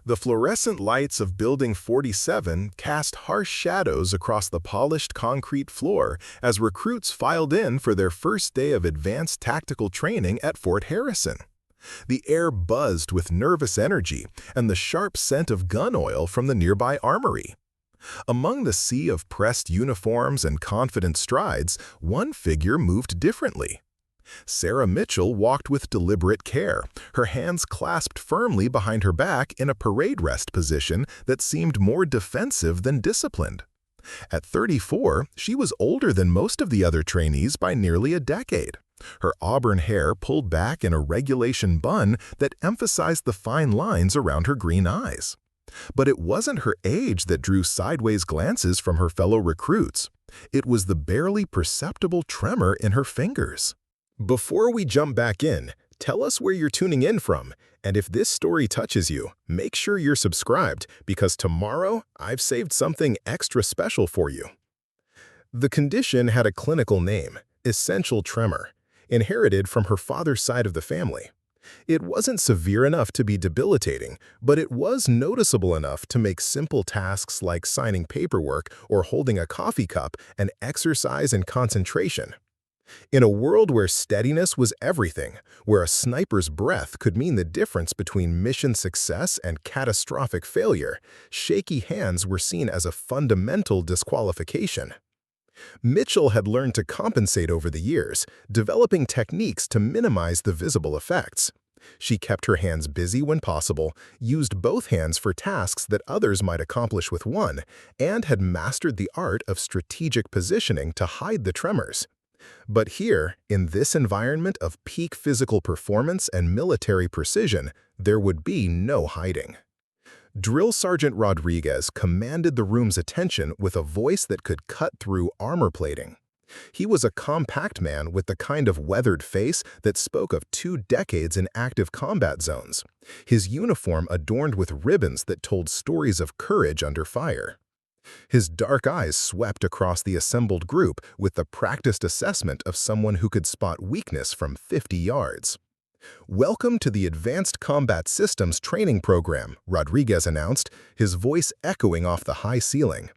The fluorescent lights of Building 47 cast harsh shadows across the polished concrete floor as recruits filed in for their first day of advanced tactical training at Fort Harrison. The air buzzed with nervous energy and the sharp scent of gun oil from the nearby armory. Among the sea of pressed uniforms and confident strides, one figure moved differently. Sarah Mitchell walked with deliberate care, her hands clasped firmly behind her back in a parade rest position that seemed more defensive than disciplined. At 34, she was older than most of the other trainees by nearly a decade. Her auburn hair pulled back in a regulation bun that emphasized the fine lines around her green eyes. But it wasn't her age that drew sideways glances from her fellow recruits. It was the barely perceptible tremor in her fingers. Before we jump back in, tell us where you're tuning in from, and if this story touches you, make sure you're subscribed because tomorrow I've saved something extra special for you. The condition had a clinical name, essential tremor, inherited from her father's side of the family. It wasn't severe enough to be debilitating, but it was noticeable enough to make simple tasks like signing paperwork or holding a coffee cup an exercise in concentration. In a world where steadiness was everything, where a sniper's breath could mean the difference between mission success and catastrophic failure, shaky hands were seen as a fundamental disqualification. Mitchell had learned to compensate over the years, developing techniques to minimize the visible effects. She kept her hands busy when possible, used both hands for tasks that others might accomplish with one, and had mastered the art of strategic positioning to hide the tremors. But here, in this environment of peak physical performance and military precision, there would be no hiding. Drill Sergeant Rodriguez commanded the room's attention with a voice that could cut through armor plating. He was a compact man with the kind of weathered face that spoke of 2 decades in active combat zones, his uniform adorned with ribbons that told stories of courage under fire. His dark eyes swept across the assembled group with the practiced assessment of someone who could spot weakness from 50 yards. "Welcome to the Advanced Combat Systems Training Program," Rodriguez announced, his voice echoing off the high ceiling.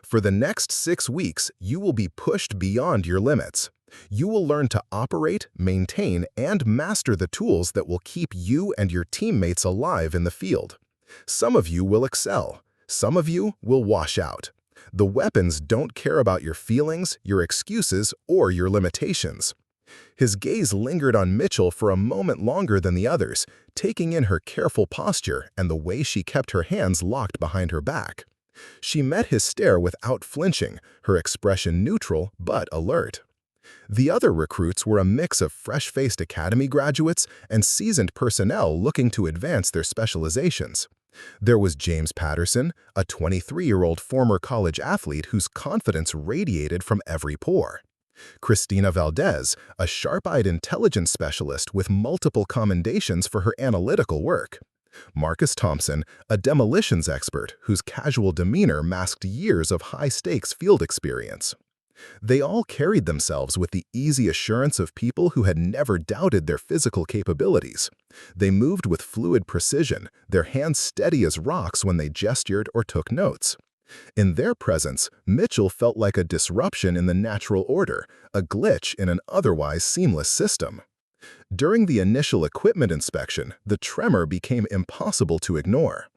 "For the next 6 weeks, you will be pushed beyond your limits. You will learn to operate, maintain, and master the tools that will keep you and your teammates alive in the field. Some of you will excel. Some of you will wash out. The weapons don't care about your feelings, your excuses, or your limitations." His gaze lingered on Mitchell for a moment longer than the others, taking in her careful posture and the way she kept her hands locked behind her back. She met his stare without flinching, her expression neutral but alert. The other recruits were a mix of fresh-faced academy graduates and seasoned personnel looking to advance their specializations. There was James Patterson, a 23-year-old former college athlete whose confidence radiated from every pore. Christina Valdez, a sharp-eyed intelligence specialist with multiple commendations for her analytical work. Marcus Thompson, a demolitions expert whose casual demeanor masked years of high-stakes field experience. They all carried themselves with the easy assurance of people who had never doubted their physical capabilities. They moved with fluid precision, their hands steady as rocks when they gestured or took notes. In their presence, Mitchell felt like a disruption in the natural order, a glitch in an otherwise seamless system. During the initial equipment inspection, the tremor became impossible to ignore.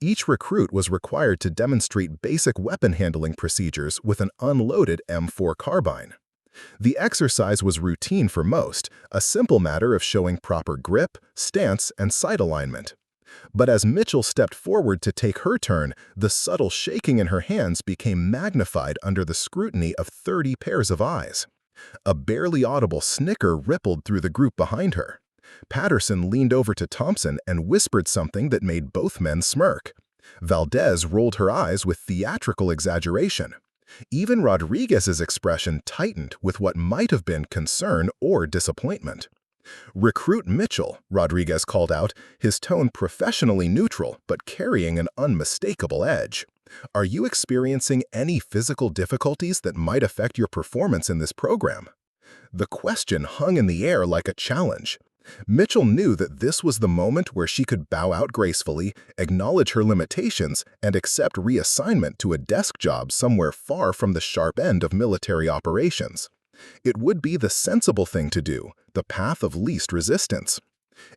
Each recruit was required to demonstrate basic weapon handling procedures with an unloaded M4 carbine. The exercise was routine for most, a simple matter of showing proper grip, stance, and sight alignment. But as Mitchell stepped forward to take her turn, the subtle shaking in her hands became magnified under the scrutiny of 30 pairs of eyes. A barely audible snicker rippled through the group behind her. Patterson leaned over to Thompson and whispered something that made both men smirk. Valdez rolled her eyes with theatrical exaggeration. Even Rodriguez's expression tightened with what might have been concern or disappointment. "Recruit Mitchell," Rodriguez called out, his tone professionally neutral but carrying an unmistakable edge. "Are you experiencing any physical difficulties that might affect your performance in this program?" The question hung in the air like a challenge. Mitchell knew that this was the moment where she could bow out gracefully, acknowledge her limitations, and accept reassignment to a desk job somewhere far from the sharp end of military operations. It would be the sensible thing to do, the path of least resistance.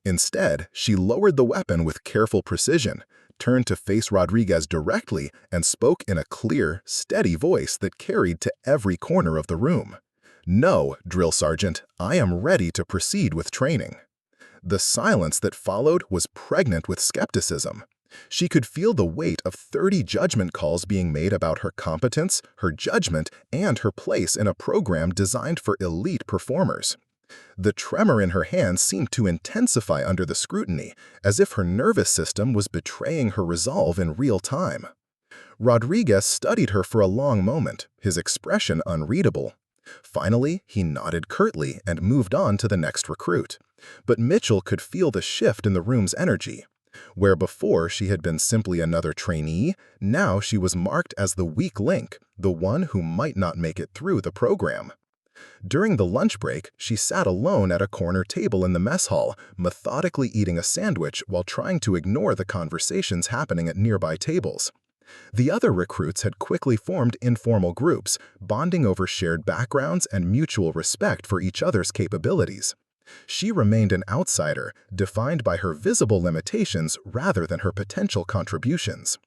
Instead, she lowered the weapon with careful precision, turned to face Rodriguez directly, and spoke in a clear, steady voice that carried to every corner of the room. "No, drill sergeant, I am ready to proceed with training." The silence that followed was pregnant with skepticism. She could feel the weight of 30 judgment calls being made about her competence, her judgment, and her place in a program designed for elite performers. The tremor in her hands seemed to intensify under the scrutiny, as if her nervous system was betraying her resolve in real time. Rodriguez studied her for a long moment, his expression unreadable. Finally, he nodded curtly and moved on to the next recruit. But Mitchell could feel the shift in the room's energy. Where before she had been simply another trainee, now she was marked as the weak link, the one who might not make it through the program. During the lunch break, she sat alone at a corner table in the mess hall, methodically eating a sandwich while trying to ignore the conversations happening at nearby tables. The other recruits had quickly formed informal groups, bonding over shared backgrounds and mutual respect for each other's capabilities. She remained an outsider, defined by her visible limitations rather than her potential contributions.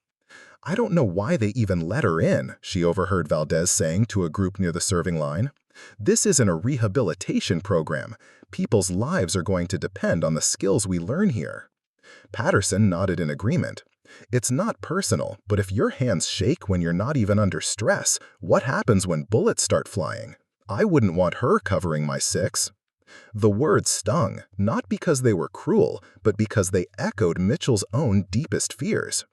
"I don't know why they even let her in," she overheard Valdez saying to a group near the serving line. "This isn't a rehabilitation program. People's lives are going to depend on the skills we learn here." Patterson nodded in agreement. "It's not personal, but if your hands shake when you're not even under stress, what happens when bullets start flying? I wouldn't want her covering my six." The words stung, not because they were cruel, but because they echoed Mitchell's own deepest fears.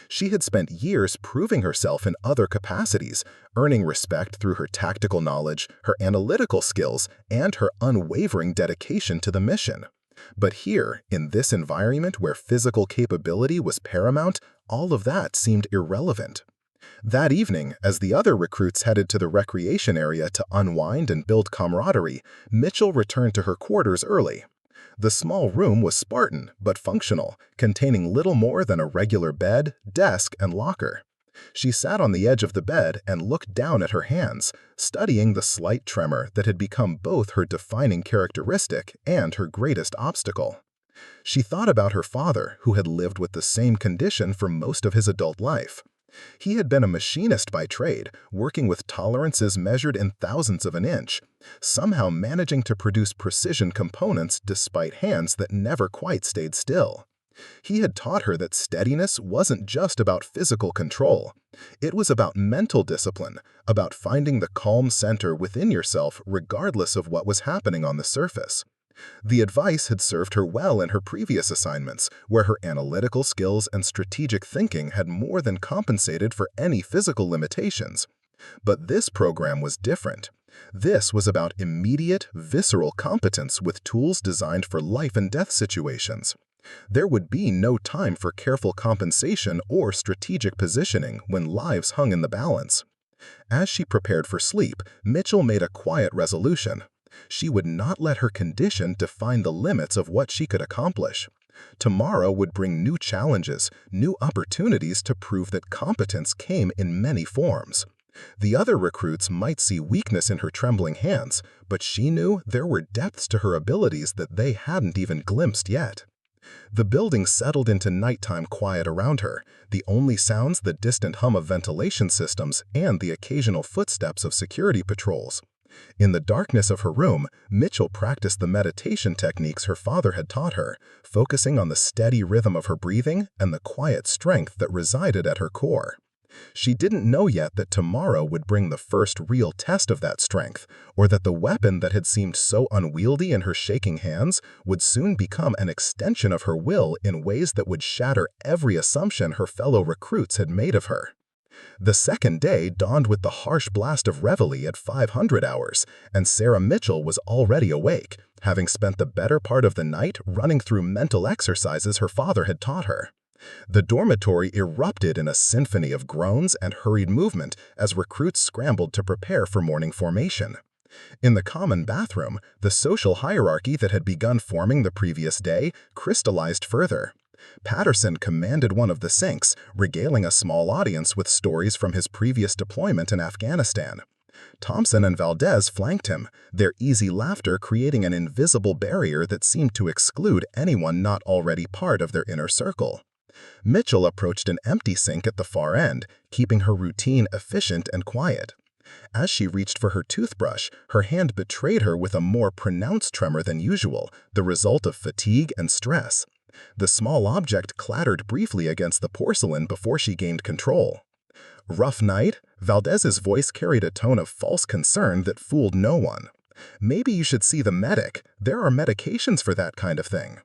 She had spent years proving herself in other capacities, earning respect through her tactical knowledge, her analytical skills, and her unwavering dedication to the mission. But here, in this environment where physical capability was paramount, all of that seemed irrelevant. That evening, as the other recruits headed to the recreation area to unwind and build camaraderie, Mitchell returned to her quarters early. The small room was Spartan but functional, containing little more than a regular bed, desk, and locker. She sat on the edge of the bed and looked down at her hands, studying the slight tremor that had become both her defining characteristic and her greatest obstacle. She thought about her father, who had lived with the same condition for most of his adult life. He had been a machinist by trade, working with tolerances measured in thousandths of an inch, somehow managing to produce precision components despite hands that never quite stayed still. He had taught her that steadiness wasn't just about physical control. It was about mental discipline, about finding the calm center within yourself regardless of what was happening on the surface. The advice had served her well in her previous assignments, where her analytical skills and strategic thinking had more than compensated for any physical limitations. But this program was different. This was about immediate, visceral competence with tools designed for life and death situations. There would be no time for careful compensation or strategic positioning when lives hung in the balance. As she prepared for sleep, Mitchell made a quiet resolution. She would not let her condition define the limits of what she could accomplish. Tomorrow would bring new challenges, new opportunities to prove that competence came in many forms. The other recruits might see weakness in her trembling hands, but she knew there were depths to her abilities that they hadn't even glimpsed yet. The building settled into nighttime quiet around her, the only sounds the distant hum of ventilation systems and the occasional footsteps of security patrols. In the darkness of her room, Mitchell practiced the meditation techniques her father had taught her, focusing on the steady rhythm of her breathing and the quiet strength that resided at her core. She didn't know yet that tomorrow would bring the first real test of that strength, or that the weapon that had seemed so unwieldy in her shaking hands would soon become an extension of her will in ways that would shatter every assumption her fellow recruits had made of her. The second day dawned with the harsh blast of reveille at 500 hours, and Sarah Mitchell was already awake, having spent the better part of the night running through mental exercises her father had taught her. The dormitory erupted in a symphony of groans and hurried movement as recruits scrambled to prepare for morning formation. In the common bathroom, the social hierarchy that had begun forming the previous day crystallized further. Patterson commanded one of the sinks, regaling a small audience with stories from his previous deployment in Afghanistan. Thompson and Valdez flanked him, their easy laughter creating an invisible barrier that seemed to exclude anyone not already part of their inner circle. Mitchell approached an empty sink at the far end, keeping her routine efficient and quiet. As she reached for her toothbrush, her hand betrayed her with a more pronounced tremor than usual, the result of fatigue and stress. The small object clattered briefly against the porcelain before she gained control. "Rough night?" Valdez's voice carried a tone of false concern that fooled no one. "Maybe you should see the medic. There are medications for that kind of thing."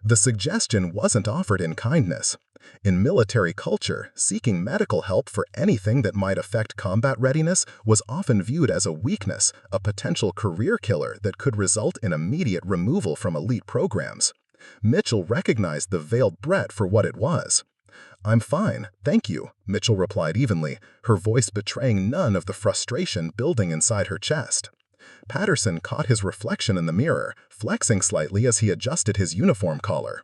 The suggestion wasn't offered in kindness. In military culture, seeking medical help for anything that might affect combat readiness was often viewed as a weakness, a potential career killer that could result in immediate removal from elite programs. Mitchell recognized the veiled threat for what it was. "I'm fine, thank you," Mitchell replied evenly, her voice betraying none of the frustration building inside her chest. Patterson caught his reflection in the mirror, flexing slightly as he adjusted his uniform collar.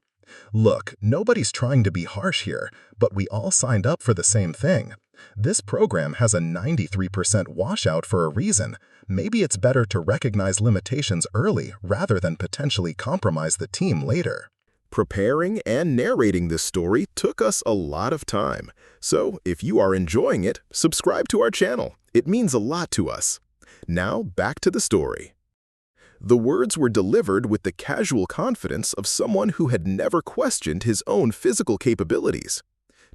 "Look, nobody's trying to be harsh here, but we all signed up for the same thing. This program has a 93% washout for a reason. Maybe it's better to recognize limitations early rather than potentially compromise the team later." Preparing and narrating this story took us a lot of time, so if you are enjoying it, subscribe to our channel. It means a lot to us. Now, back to the story. The words were delivered with the casual confidence of someone who had never questioned his own physical capabilities.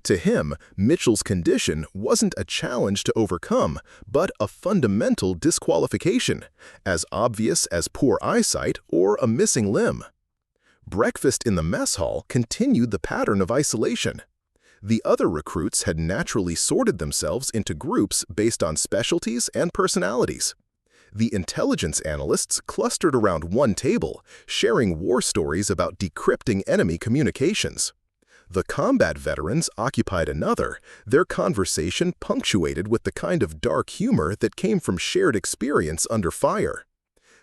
To him, Mitchell's condition wasn't a challenge to overcome, but a fundamental disqualification, as obvious as poor eyesight or a missing limb. Breakfast in the mess hall continued the pattern of isolation. The other recruits had naturally sorted themselves into groups based on specialties and personalities. The intelligence analysts clustered around one table, sharing war stories about decrypting enemy communications. The combat veterans occupied another, their conversation punctuated with the kind of dark humor that came from shared experience under fire.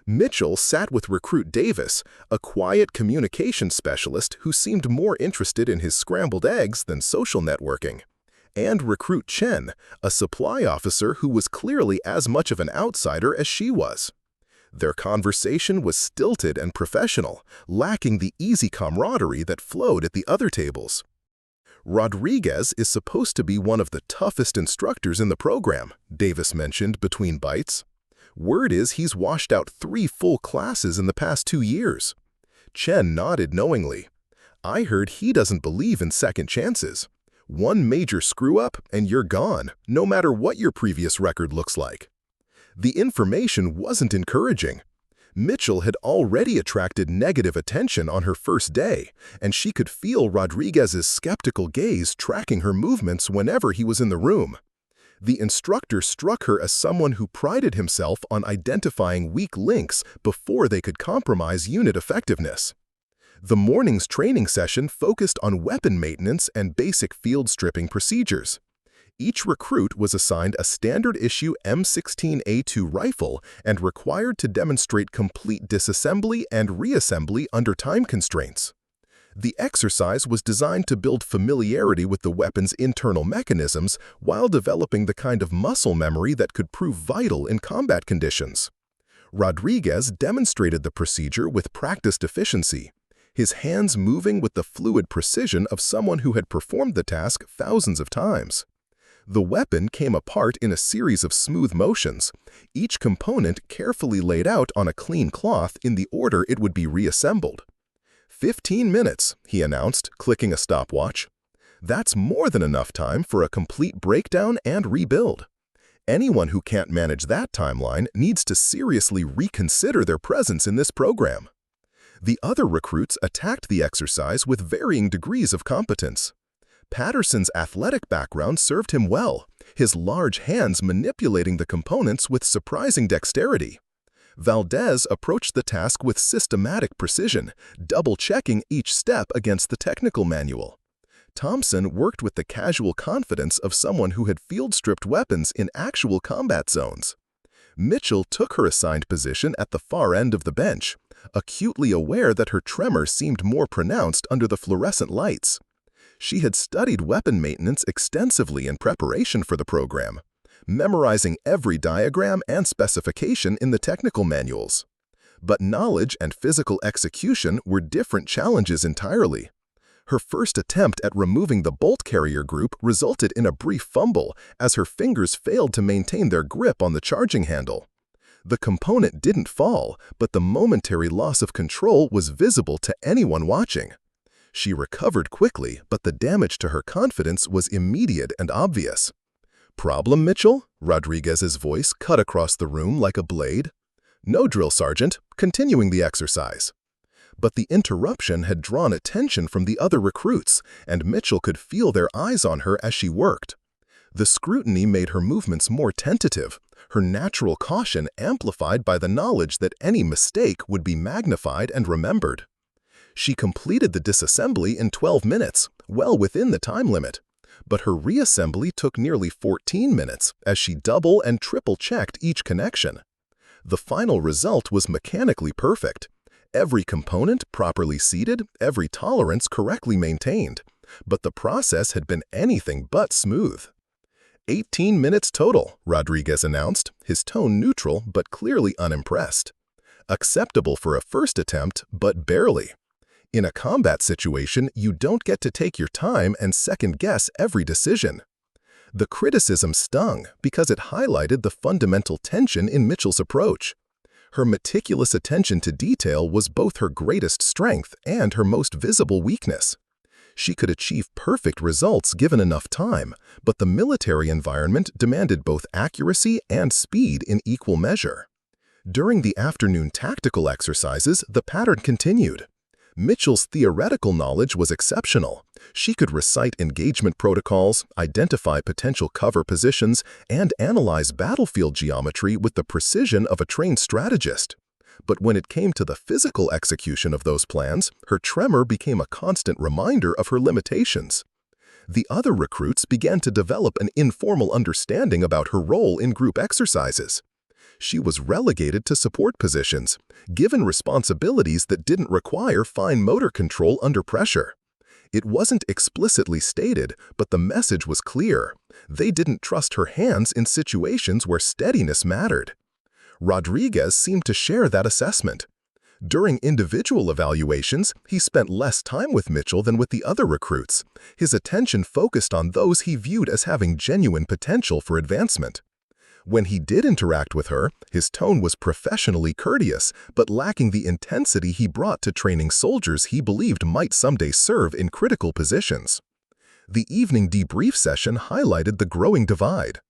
Mitchell sat with recruit Davis, a quiet communication specialist who seemed more interested in his scrambled eggs than social networking, and recruit Chen, a supply officer who was clearly as much of an outsider as she was. Their conversation was stilted and professional, lacking the easy camaraderie that flowed at the other tables. "Rodriguez is supposed to be one of the toughest instructors in the program," Davis mentioned between bites. "Word is he's washed out 3 full classes in the past 2 years. Chen nodded knowingly. "I heard he doesn't believe in second chances. One major screw-up and you're gone, no matter what your previous record looks like." The information wasn't encouraging. Mitchell had already attracted negative attention on her first day, and she could feel Rodriguez's skeptical gaze tracking her movements whenever he was in the room. The instructor struck her as someone who prided himself on identifying weak links before they could compromise unit effectiveness. The morning's training session focused on weapon maintenance and basic field stripping procedures. Each recruit was assigned a standard-issue M16A2 rifle and required to demonstrate complete disassembly and reassembly under time constraints. The exercise was designed to build familiarity with the weapon's internal mechanisms while developing the kind of muscle memory that could prove vital in combat conditions. Rodriguez demonstrated the procedure with practiced efficiency, his hands moving with the fluid precision of someone who had performed the task thousands of times. The weapon came apart in a series of smooth motions, each component carefully laid out on a clean cloth in the order it would be reassembled. 15 minutes, he announced, clicking a stopwatch. That's more than enough time for a complete breakdown and rebuild. Anyone who can't manage that timeline needs to seriously reconsider their presence in this program. The other recruits attacked the exercise with varying degrees of competence. Patterson's athletic background served him well, his large hands manipulating the components with surprising dexterity. Valdez approached the task with systematic precision, double-checking each step against the technical manual. Thompson worked with the casual confidence of someone who had field-stripped weapons in actual combat zones. Mitchell took her assigned position at the far end of the bench, acutely aware that her tremor seemed more pronounced under the fluorescent lights. She had studied weapon maintenance extensively in preparation for the program, memorizing every diagram and specification in the technical manuals. But knowledge and physical execution were different challenges entirely. Her first attempt at removing the bolt carrier group resulted in a brief fumble as her fingers failed to maintain their grip on the charging handle. The component didn't fall, but the momentary loss of control was visible to anyone watching. She recovered quickly, but the damage to her confidence was immediate and obvious. "Problem, Mitchell?" Rodriguez's voice cut across the room like a blade. "No, drill sergeant, continuing the exercise." But the interruption had drawn attention from the other recruits, and Mitchell could feel their eyes on her as she worked. The scrutiny made her movements more tentative, her natural caution amplified by the knowledge that any mistake would be magnified and remembered. She completed the disassembly in 12 minutes, well within the time limit. But her reassembly took nearly 14 minutes as she double and triple checked each connection. The final result was mechanically perfect. Every component properly seated, every tolerance correctly maintained. But the process had been anything but smooth. 18 minutes total, Rodriguez announced, his tone neutral but clearly unimpressed. Acceptable for a first attempt, but barely. In a combat situation, you don't get to take your time and second-guess every decision. The criticism stung because it highlighted the fundamental tension in Mitchell's approach. Her meticulous attention to detail was both her greatest strength and her most visible weakness. She could achieve perfect results given enough time, but the military environment demanded both accuracy and speed in equal measure. During the afternoon tactical exercises, the pattern continued. Mitchell's theoretical knowledge was exceptional. She could recite engagement protocols, identify potential cover positions, and analyze battlefield geometry with the precision of a trained strategist. But when it came to the physical execution of those plans, her tremor became a constant reminder of her limitations. The other recruits began to develop an informal understanding about her role in group exercises. She was relegated to support positions, given responsibilities that didn't require fine motor control under pressure. It wasn't explicitly stated, but the message was clear. They didn't trust her hands in situations where steadiness mattered. Rodriguez seemed to share that assessment. During individual evaluations, he spent less time with Mitchell than with the other recruits. His attention focused on those he viewed as having genuine potential for advancement. When he did interact with her, his tone was professionally courteous, but lacking the intensity he brought to training soldiers he believed might someday serve in critical positions. The evening debrief session highlighted the growing divide.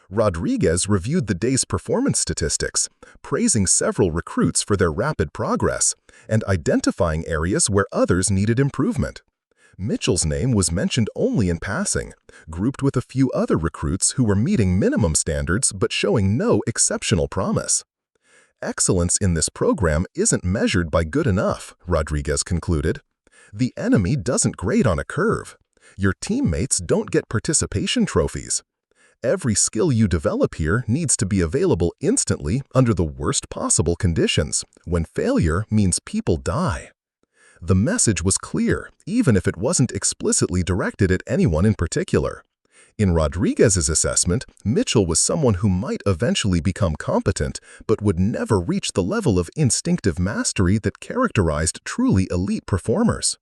Rodriguez reviewed the day's performance statistics, praising several recruits for their rapid progress, and identifying areas where others needed improvement. Mitchell's name was mentioned only in passing, grouped with a few other recruits who were meeting minimum standards but showing no exceptional promise. Excellence in this program isn't measured by good enough, Rodriguez concluded. The enemy doesn't grade on a curve. Your teammates don't get participation trophies. Every skill you develop here needs to be available instantly under the worst possible conditions, when failure means people die. The message was clear, even if it wasn't explicitly directed at anyone in particular. In Rodriguez's assessment, Mitchell was someone who might eventually become competent, but would never reach the level of instinctive mastery that characterized truly elite performers.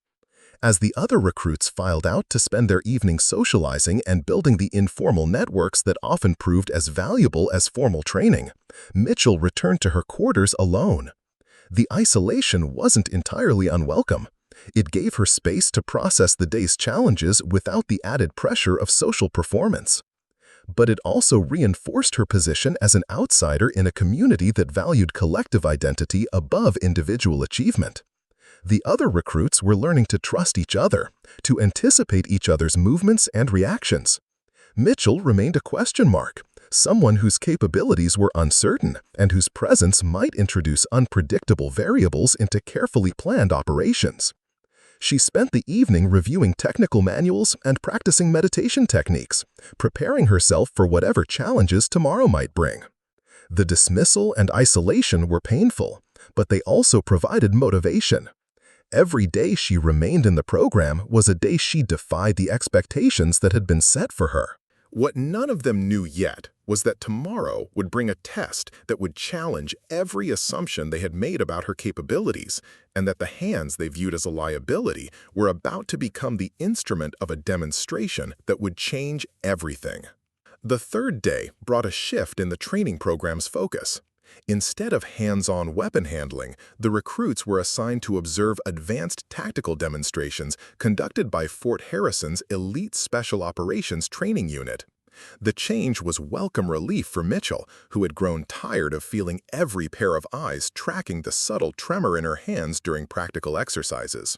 As the other recruits filed out to spend their evening socializing and building the informal networks that often proved as valuable as formal training, Mitchell returned to her quarters alone. The isolation wasn't entirely unwelcome. It gave her space to process the day's challenges without the added pressure of social performance. But it also reinforced her position as an outsider in a community that valued collective identity above individual achievement. The other recruits were learning to trust each other, to anticipate each other's movements and reactions. Mitchell remained a question mark, someone whose capabilities were uncertain and whose presence might introduce unpredictable variables into carefully planned operations. She spent the evening reviewing technical manuals and practicing meditation techniques, preparing herself for whatever challenges tomorrow might bring. The dismissal and isolation were painful, but they also provided motivation. Every day she remained in the program was a day she defied the expectations that had been set for her. What none of them knew yet was that tomorrow would bring a test that would challenge every assumption they had made about her capabilities, and that the hands they viewed as a liability were about to become the instrument of a demonstration that would change everything. The third day brought a shift in the training program's focus. Instead of hands-on weapon handling, the recruits were assigned to observe advanced tactical demonstrations conducted by Fort Harrison's elite Special Operations Training Unit. The change was welcome relief for Mitchell, who had grown tired of feeling every pair of eyes tracking the subtle tremor in her hands during practical exercises.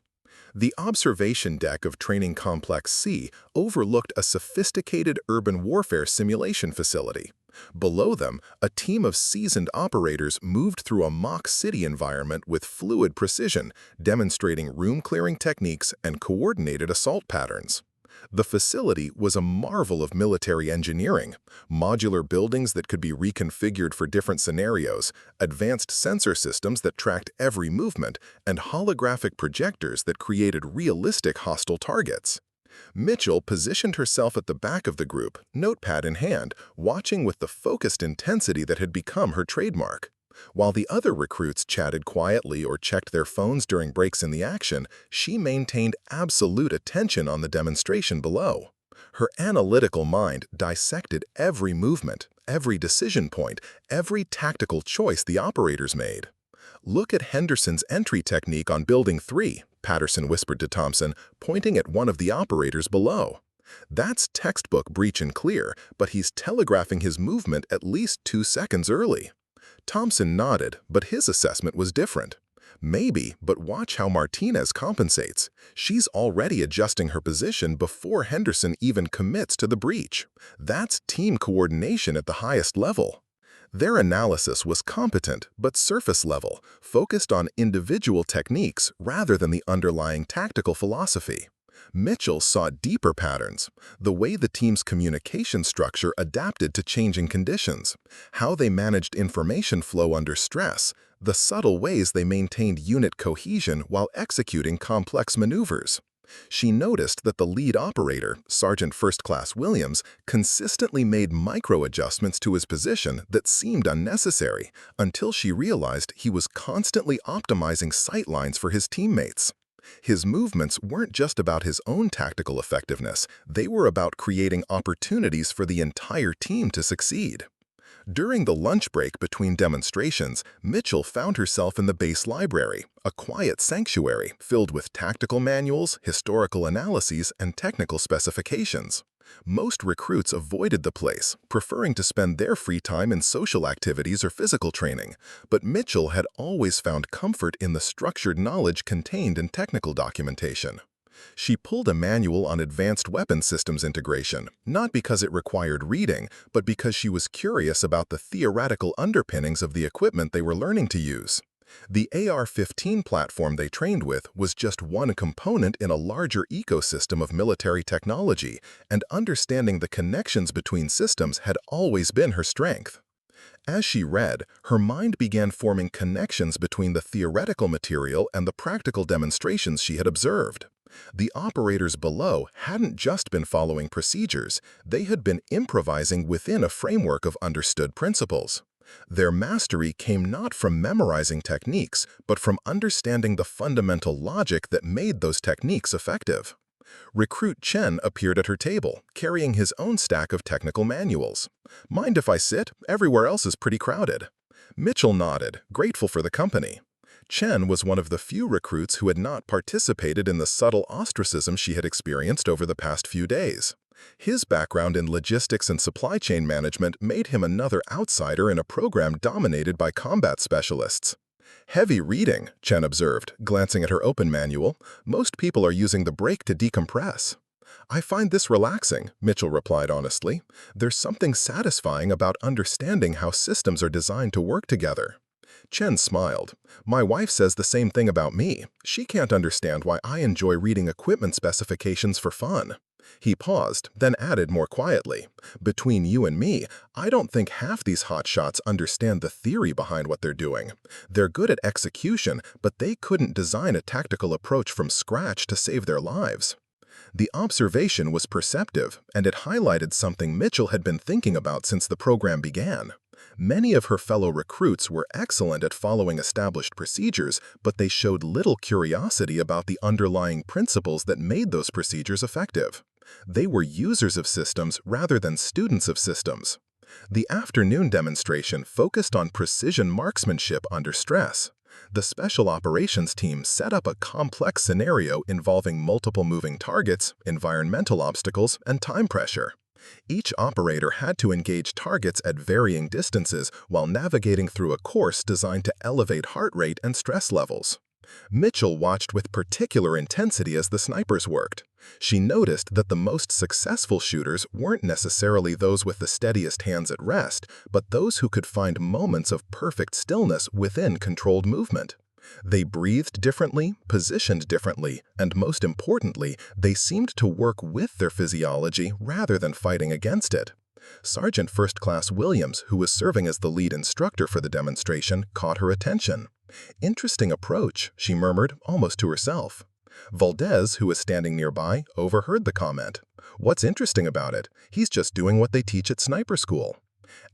The observation deck of Training Complex C overlooked a sophisticated urban warfare simulation facility. Below them, a team of seasoned operators moved through a mock city environment with fluid precision, demonstrating room-clearing techniques and coordinated assault patterns. The facility was a marvel of military engineering: modular buildings that could be reconfigured for different scenarios, advanced sensor systems that tracked every movement, and holographic projectors that created realistic hostile targets. Mitchell positioned herself at the back of the group, notepad in hand, watching with the focused intensity that had become her trademark. While the other recruits chatted quietly or checked their phones during breaks in the action, she maintained absolute attention on the demonstration below. Her analytical mind dissected every movement, every decision point, every tactical choice the operators made. "Look at Henderson's entry technique on Building 3, Patterson whispered to Thompson, pointing at one of the operators below. "That's textbook breach and clear, but he's telegraphing his movement at least 2 seconds early." Thompson nodded, but his assessment was different. "Maybe, but watch how Martinez compensates. She's already adjusting her position before Henderson even commits to the breach. That's team coordination at the highest level." Their analysis was competent but surface level, focused on individual techniques rather than the underlying tactical philosophy. Mitchell saw deeper patterns: the way the team's communication structure adapted to changing conditions, how they managed information flow under stress, the subtle ways they maintained unit cohesion while executing complex maneuvers. She noticed that the lead operator, Sergeant First Class Williams, consistently made micro-adjustments to his position that seemed unnecessary, until she realized he was constantly optimizing sightlines for his teammates. His movements weren't just about his own tactical effectiveness, they were about creating opportunities for the entire team to succeed. During the lunch break between demonstrations, Mitchell found herself in the base library, a quiet sanctuary filled with tactical manuals, historical analyses, and technical specifications. Most recruits avoided the place, preferring to spend their free time in social activities or physical training, but Mitchell had always found comfort in the structured knowledge contained in technical documentation. She pulled a manual on advanced weapon systems integration, not because it required reading, but because she was curious about the theoretical underpinnings of the equipment they were learning to use. The AR-15 platform they trained with was just one component in a larger ecosystem of military technology, and understanding the connections between systems had always been her strength. As she read, her mind began forming connections between the theoretical material and the practical demonstrations she had observed. The operators below hadn't just been following procedures, they had been improvising within a framework of understood principles. Their mastery came not from memorizing techniques, but from understanding the fundamental logic that made those techniques effective. Recruit Chen appeared at her table, carrying his own stack of technical manuals. "Mind if I sit? Everywhere else is pretty crowded." Mitchell nodded, grateful for the company. Chen was one of the few recruits who had not participated in the subtle ostracism she had experienced over the past few days. His background in logistics and supply chain management made him another outsider in a program dominated by combat specialists. "Heavy reading," Chen observed, glancing at her open manual. "Most people are using the break to decompress." "I find this relaxing," Mitchell replied honestly. "There's something satisfying about understanding how systems are designed to work together." Chen smiled. "My wife says the same thing about me. She can't understand why I enjoy reading equipment specifications for fun." He paused, then added more quietly, "Between you and me, I don't think half these hotshots understand the theory behind what they're doing. They're good at execution, but they couldn't design a tactical approach from scratch to save their lives." The observation was perceptive, and it highlighted something Mitchell had been thinking about since the program began. Many of her fellow recruits were excellent at following established procedures, but they showed little curiosity about the underlying principles that made those procedures effective. They were users of systems rather than students of systems. The afternoon demonstration focused on precision marksmanship under stress. The Special Operations team set up a complex scenario involving multiple moving targets, environmental obstacles, and time pressure. Each operator had to engage targets at varying distances while navigating through a course designed to elevate heart rate and stress levels. Mitchell watched with particular intensity as the snipers worked. She noticed that the most successful shooters weren't necessarily those with the steadiest hands at rest, but those who could find moments of perfect stillness within controlled movement. They breathed differently, positioned differently, and most importantly, they seemed to work with their physiology rather than fighting against it. Sergeant First Class Williams, who was serving as the lead instructor for the demonstration, caught her attention. "Interesting approach," she murmured, almost to herself. Valdez, who was standing nearby, overheard the comment. "What's interesting about it? He's just doing what they teach at sniper school."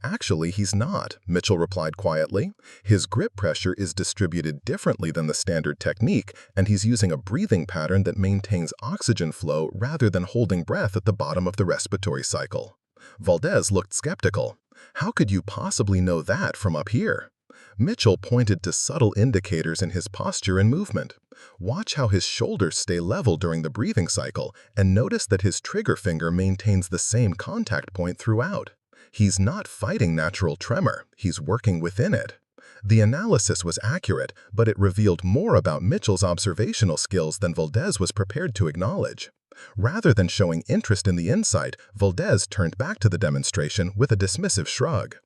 "Actually, he's not," Mitchell replied quietly. "His grip pressure is distributed differently than the standard technique, and he's using a breathing pattern that maintains oxygen flow rather than holding breath at the bottom of the respiratory cycle." Valdez looked skeptical. "How could you possibly know that from up here?" Mitchell pointed to subtle indicators in his posture and movement. "Watch how his shoulders stay level during the breathing cycle, and notice that his trigger finger maintains the same contact point throughout. He's not fighting natural tremor, he's working within it." The analysis was accurate, but it revealed more about Mitchell's observational skills than Valdez was prepared to acknowledge. Rather than showing interest in the insight, Valdez turned back to the demonstration with a dismissive shrug.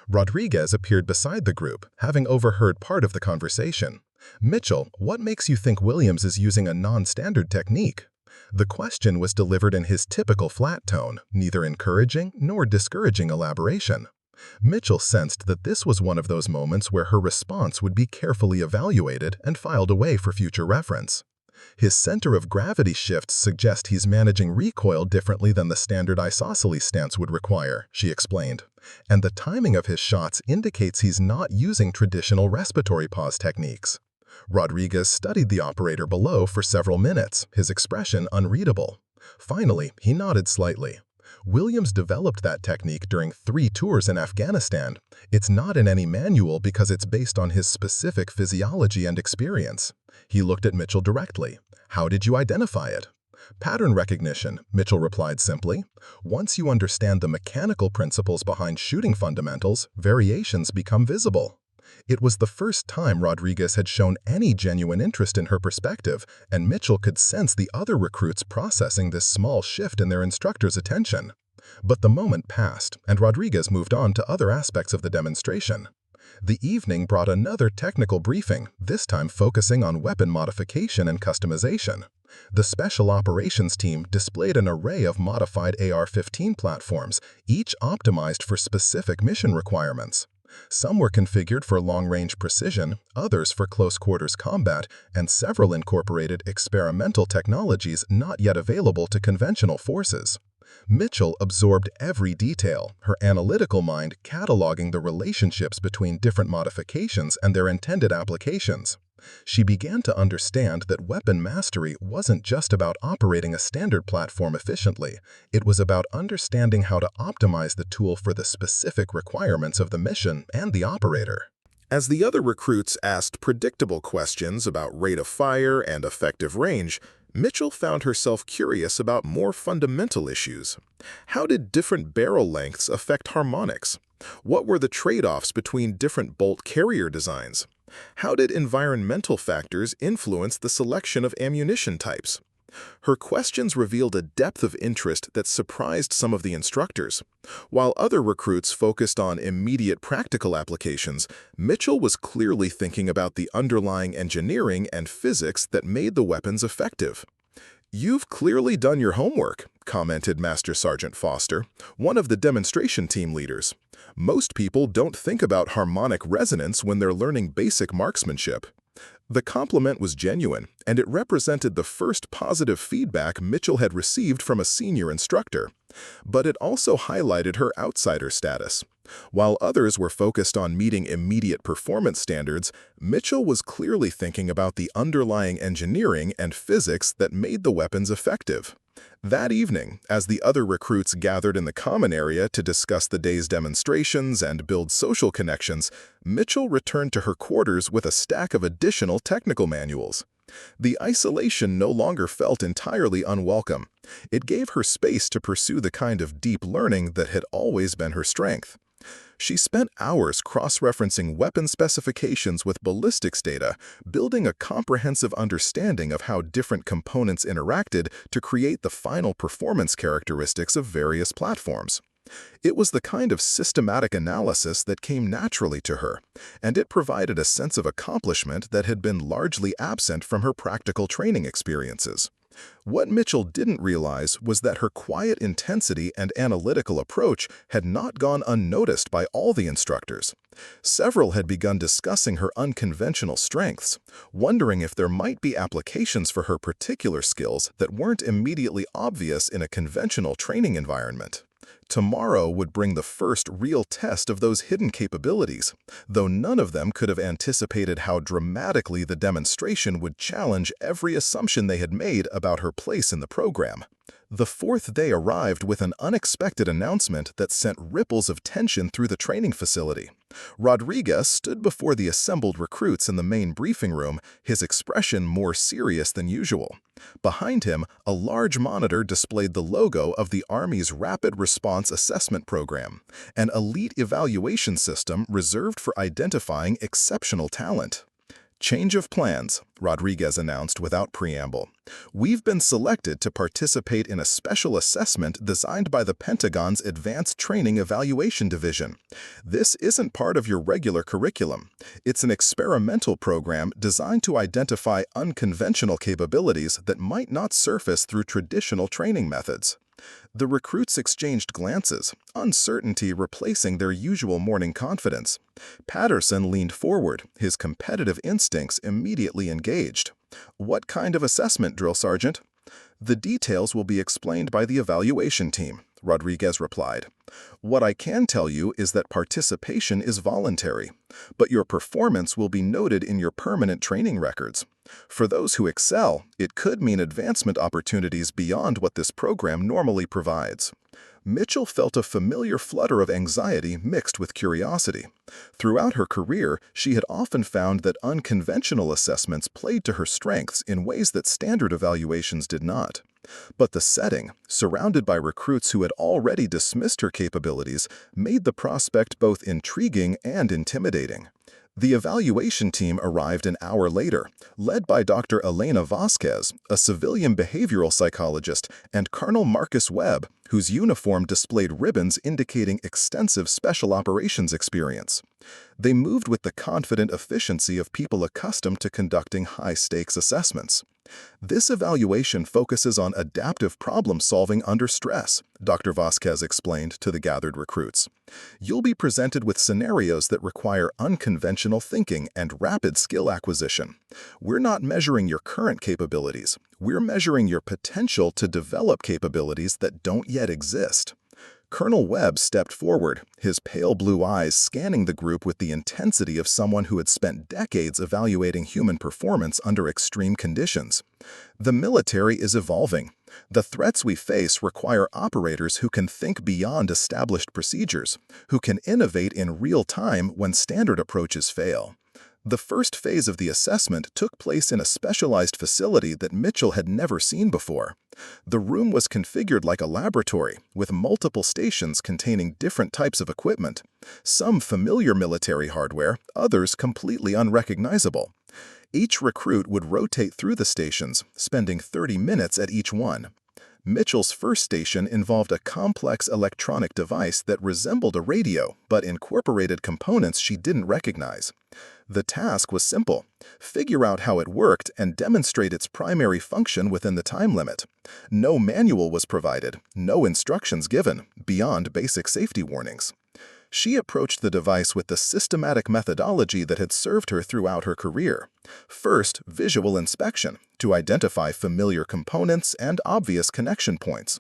Rodriguez appeared beside the group, having overheard part of the conversation. "Mitchell, what makes you think Williams is using a non-standard technique?" The question was delivered in his typical flat tone, neither encouraging nor discouraging elaboration. Mitchell sensed that this was one of those moments where her response would be carefully evaluated and filed away for future reference. "His center of gravity shifts suggest he's managing recoil differently than the standard isosceles stance would require," she explained. "And the timing of his shots indicates he's not using traditional respiratory pause techniques." Rodriguez studied the operator below for several minutes, his expression unreadable. Finally, he nodded slightly. "Williams developed that technique during 3 tours in Afghanistan. It's not in any manual because it's based on his specific physiology and experience." He looked at Mitchell directly. "How did you identify it?" "Pattern recognition," Mitchell replied simply. "Once you understand the mechanical principles behind shooting fundamentals, variations become visible." It was the first time Rodriguez had shown any genuine interest in her perspective, and Mitchell could sense the other recruits processing this small shift in their instructor's attention. But the moment passed, and Rodriguez moved on to other aspects of the demonstration. The evening brought another technical briefing, this time focusing on weapon modification and customization. The Special Operations team displayed an array of modified AR-15 platforms, each optimized for specific mission requirements. Some were configured for long-range precision, others for close-quarters combat, and several incorporated experimental technologies not yet available to conventional forces. Mitchell absorbed every detail, her analytical mind cataloging the relationships between different modifications and their intended applications. She began to understand that weapon mastery wasn't just about operating a standard platform efficiently. It was about understanding how to optimize the tool for the specific requirements of the mission and the operator. As the other recruits asked predictable questions about rate of fire and effective range, Mitchell found herself curious about more fundamental issues. How did different barrel lengths affect harmonics? What were the trade-offs between different bolt carrier designs? How did environmental factors influence the selection of ammunition types? Her questions revealed a depth of interest that surprised some of the instructors. While other recruits focused on immediate practical applications, Mitchell was clearly thinking about the underlying engineering and physics that made the weapons effective. "You've clearly done your homework," commented Master Sergeant Foster, one of the demonstration team leaders. "Most people don't think about harmonic resonance when they're learning basic marksmanship." The compliment was genuine, and it represented the first positive feedback Mitchell had received from a senior instructor. But it also highlighted her outsider status. While others were focused on meeting immediate performance standards, Mitchell was clearly thinking about the underlying engineering and physics that made the weapons effective. That evening, as the other recruits gathered in the common area to discuss the day's demonstrations and build social connections, Mitchell returned to her quarters with a stack of additional technical manuals. The isolation no longer felt entirely unwelcome. It gave her space to pursue the kind of deep learning that had always been her strength. She spent hours cross-referencing weapon specifications with ballistics data, building a comprehensive understanding of how different components interacted to create the final performance characteristics of various platforms. It was the kind of systematic analysis that came naturally to her, and it provided a sense of accomplishment that had been largely absent from her practical training experiences. What Mitchell didn't realize was that her quiet intensity and analytical approach had not gone unnoticed by all the instructors. Several had begun discussing her unconventional strengths, wondering if there might be applications for her particular skills that weren't immediately obvious in a conventional training environment. Tomorrow would bring the first real test of those hidden capabilities, though none of them could have anticipated how dramatically the demonstration would challenge every assumption they had made about her place in the program. The fourth day arrived with an unexpected announcement that sent ripples of tension through the training facility. Rodriguez stood before the assembled recruits in the main briefing room, his expression more serious than usual. Behind him, a large monitor displayed the logo of the Army's Rapid Response Assessment Program, an elite evaluation system reserved for identifying exceptional talent. "Change of plans," Rodriguez announced without preamble. "We've been selected to participate in a special assessment designed by the Pentagon's Advanced Training Evaluation Division. This isn't part of your regular curriculum. It's an experimental program designed to identify unconventional capabilities that might not surface through traditional training methods." The recruits exchanged glances, uncertainty replacing their usual morning confidence. Patterson leaned forward, his competitive instincts immediately engaged. "What kind of assessment, Drill Sergeant?" "The details will be explained by the evaluation team," Rodriguez replied. "What I can tell you is that participation is voluntary, but your performance will be noted in your permanent training records. For those who excel, it could mean advancement opportunities beyond what this program normally provides." Mitchell felt a familiar flutter of anxiety mixed with curiosity. Throughout her career, she had often found that unconventional assessments played to her strengths in ways that standard evaluations did not. But the setting, surrounded by recruits who had already dismissed her capabilities, made the prospect both intriguing and intimidating. The evaluation team arrived an hour later, led by Dr. Elena Vasquez, a civilian behavioral psychologist, and Colonel Marcus Webb, whose uniform displayed ribbons indicating extensive special operations experience. They moved with the confident efficiency of people accustomed to conducting high-stakes assessments. "This evaluation focuses on adaptive problem-solving under stress," Dr. Vasquez explained to the gathered recruits. "You'll be presented with scenarios that require unconventional thinking and rapid skill acquisition. We're not measuring your current capabilities. We're measuring your potential to develop capabilities that don't yet exist." Colonel Webb stepped forward, his pale blue eyes scanning the group with the intensity of someone who had spent decades evaluating human performance under extreme conditions. "The military is evolving. The threats we face require operators who can think beyond established procedures, who can innovate in real time when standard approaches fail." The first phase of the assessment took place in a specialized facility that Mitchell had never seen before. The room was configured like a laboratory, with multiple stations containing different types of equipment, some familiar military hardware, others completely unrecognizable. Each recruit would rotate through the stations, spending 30 minutes at each one. Mitchell's first station involved a complex electronic device that resembled a radio but incorporated components she didn't recognize. The task was simple: figure out how it worked and demonstrate its primary function within the time limit. No manual was provided, no instructions given, beyond basic safety warnings. She approached the device with the systematic methodology that had served her throughout her career. First, visual inspection, to identify familiar components and obvious connection points.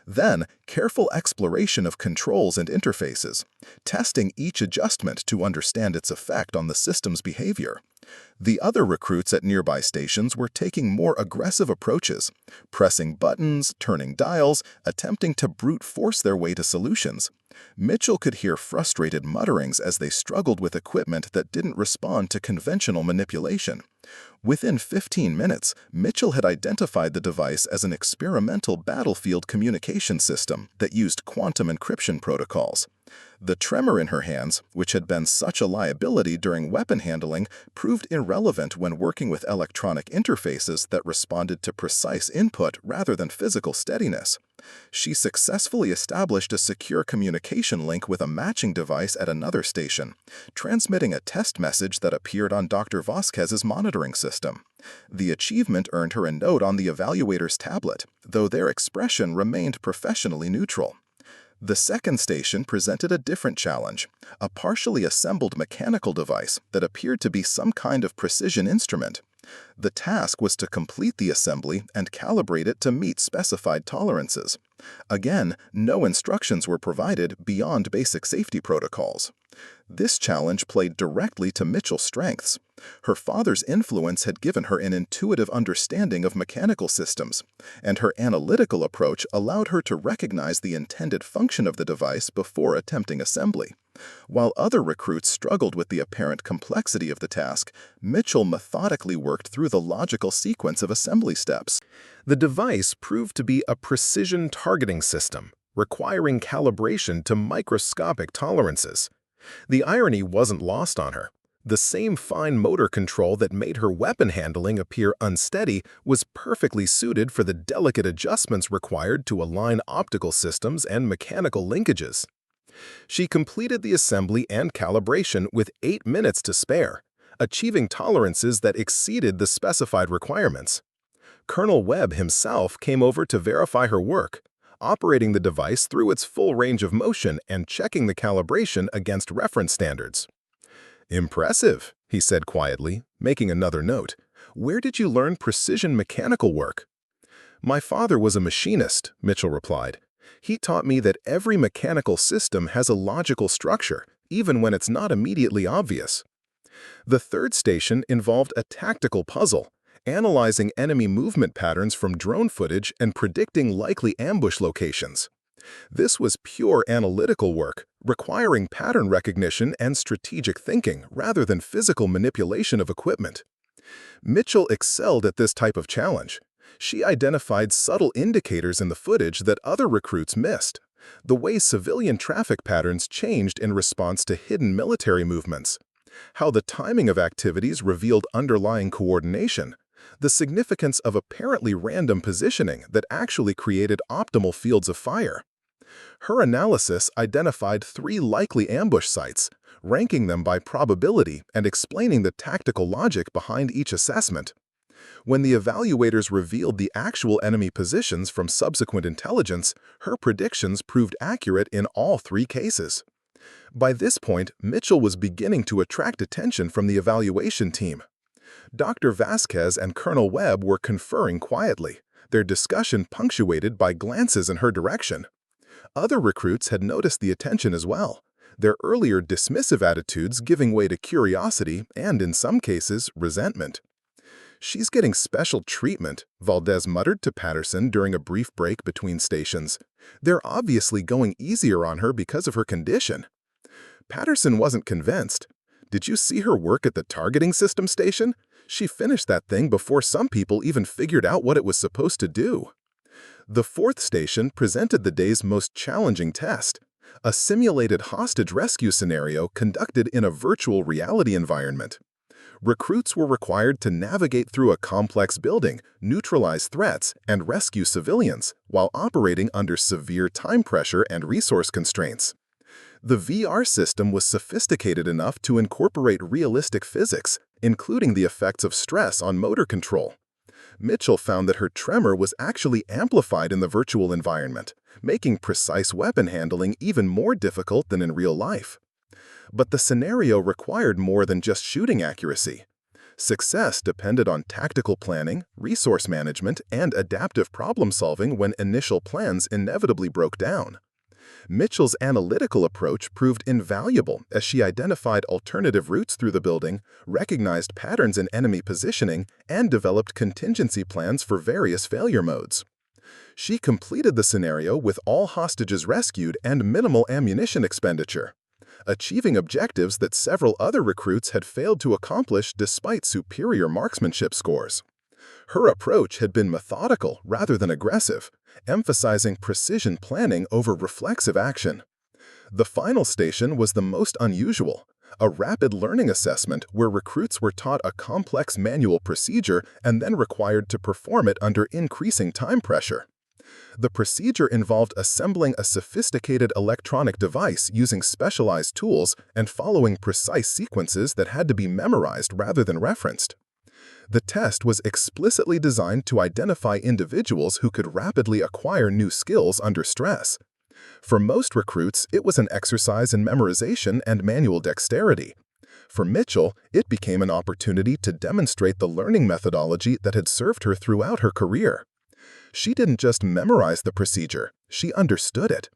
Then, careful exploration of controls and interfaces, testing each adjustment to understand its effect on the system's behavior. The other recruits at nearby stations were taking more aggressive approaches, pressing buttons, turning dials, attempting to brute force their way to solutions. Mitchell could hear frustrated mutterings as they struggled with equipment that didn't respond to conventional manipulation. Within 15 minutes, Mitchell had identified the device as an experimental battlefield communication system that used quantum encryption protocols. The tremor in her hands, which had been such a liability during weapon handling, proved irrelevant when working with electronic interfaces that responded to precise input rather than physical steadiness. She successfully established a secure communication link with a matching device at another station, transmitting a test message that appeared on Dr. Vasquez's monitoring system. The achievement earned her a note on the evaluator's tablet, though their expression remained professionally neutral. The second station presented a different challenge: a partially assembled mechanical device that appeared to be some kind of precision instrument. The task was to complete the assembly and calibrate it to meet specified tolerances. Again, no instructions were provided beyond basic safety protocols. This challenge played directly to Mitchell's strengths. Her father's influence had given her an intuitive understanding of mechanical systems, and her analytical approach allowed her to recognize the intended function of the device before attempting assembly. While other recruits struggled with the apparent complexity of the task, Mitchell methodically worked through the logical sequence of assembly steps. The device proved to be a precision targeting system, requiring calibration to microscopic tolerances. The irony wasn't lost on her. The same fine motor control that made her weapon handling appear unsteady was perfectly suited for the delicate adjustments required to align optical systems and mechanical linkages. She completed the assembly and calibration with 8 minutes to spare, achieving tolerances that exceeded the specified requirements. Colonel Webb himself came over to verify her work, operating the device through its full range of motion and checking the calibration against reference standards. "Impressive," he said quietly, making another note. "Where did you learn precision mechanical work?" "My father was a machinist," Mitchell replied. "He taught me that every mechanical system has a logical structure, even when it's not immediately obvious." The third station involved a tactical puzzle, analyzing enemy movement patterns from drone footage and predicting likely ambush locations. This was pure analytical work, requiring pattern recognition and strategic thinking rather than physical manipulation of equipment. Mitchell excelled at this type of challenge. She identified subtle indicators in the footage that other recruits missed: the way civilian traffic patterns changed in response to hidden military movements, how the timing of activities revealed underlying coordination, the significance of apparently random positioning that actually created optimal fields of fire. Her analysis identified 3 likely ambush sites, ranking them by probability and explaining the tactical logic behind each assessment. When the evaluators revealed the actual enemy positions from subsequent intelligence, her predictions proved accurate in all 3 cases. By this point, Mitchell was beginning to attract attention from the evaluation team. Dr. Vasquez and Colonel Webb were conferring quietly, their discussion punctuated by glances in her direction. Other recruits had noticed the attention as well, their earlier dismissive attitudes giving way to curiosity and, in some cases, resentment. "She's getting special treatment," Valdez muttered to Patterson during a brief break between stations. "They're obviously going easier on her because of her condition." Patterson wasn't convinced. "Did you see her work at the targeting system station? She finished that thing before some people even figured out what it was supposed to do." The fourth station presented the day's most challenging test: a simulated hostage rescue scenario conducted in a virtual reality environment. Recruits were required to navigate through a complex building, neutralize threats, and rescue civilians, while operating under severe time pressure and resource constraints. The VR system was sophisticated enough to incorporate realistic physics, including the effects of stress on motor control. Mitchell found that her tremor was actually amplified in the virtual environment, making precise weapon handling even more difficult than in real life. But the scenario required more than just shooting accuracy. Success depended on tactical planning, resource management, and adaptive problem-solving when initial plans inevitably broke down. Mitchell's analytical approach proved invaluable as she identified alternative routes through the building, recognized patterns in enemy positioning, and developed contingency plans for various failure modes. She completed the scenario with all hostages rescued and minimal ammunition expenditure, achieving objectives that several other recruits had failed to accomplish despite superior marksmanship scores. Her approach had been methodical rather than aggressive, emphasizing precision planning over reflexive action. The final station was the most unusual, a rapid learning assessment where recruits were taught a complex manual procedure and then required to perform it under increasing time pressure. The procedure involved assembling a sophisticated electronic device using specialized tools and following precise sequences that had to be memorized rather than referenced. The test was explicitly designed to identify individuals who could rapidly acquire new skills under stress. For most recruits, it was an exercise in memorization and manual dexterity. For Mitchell, it became an opportunity to demonstrate the learning methodology that had served her throughout her career. She didn't just memorize the procedure, she understood it.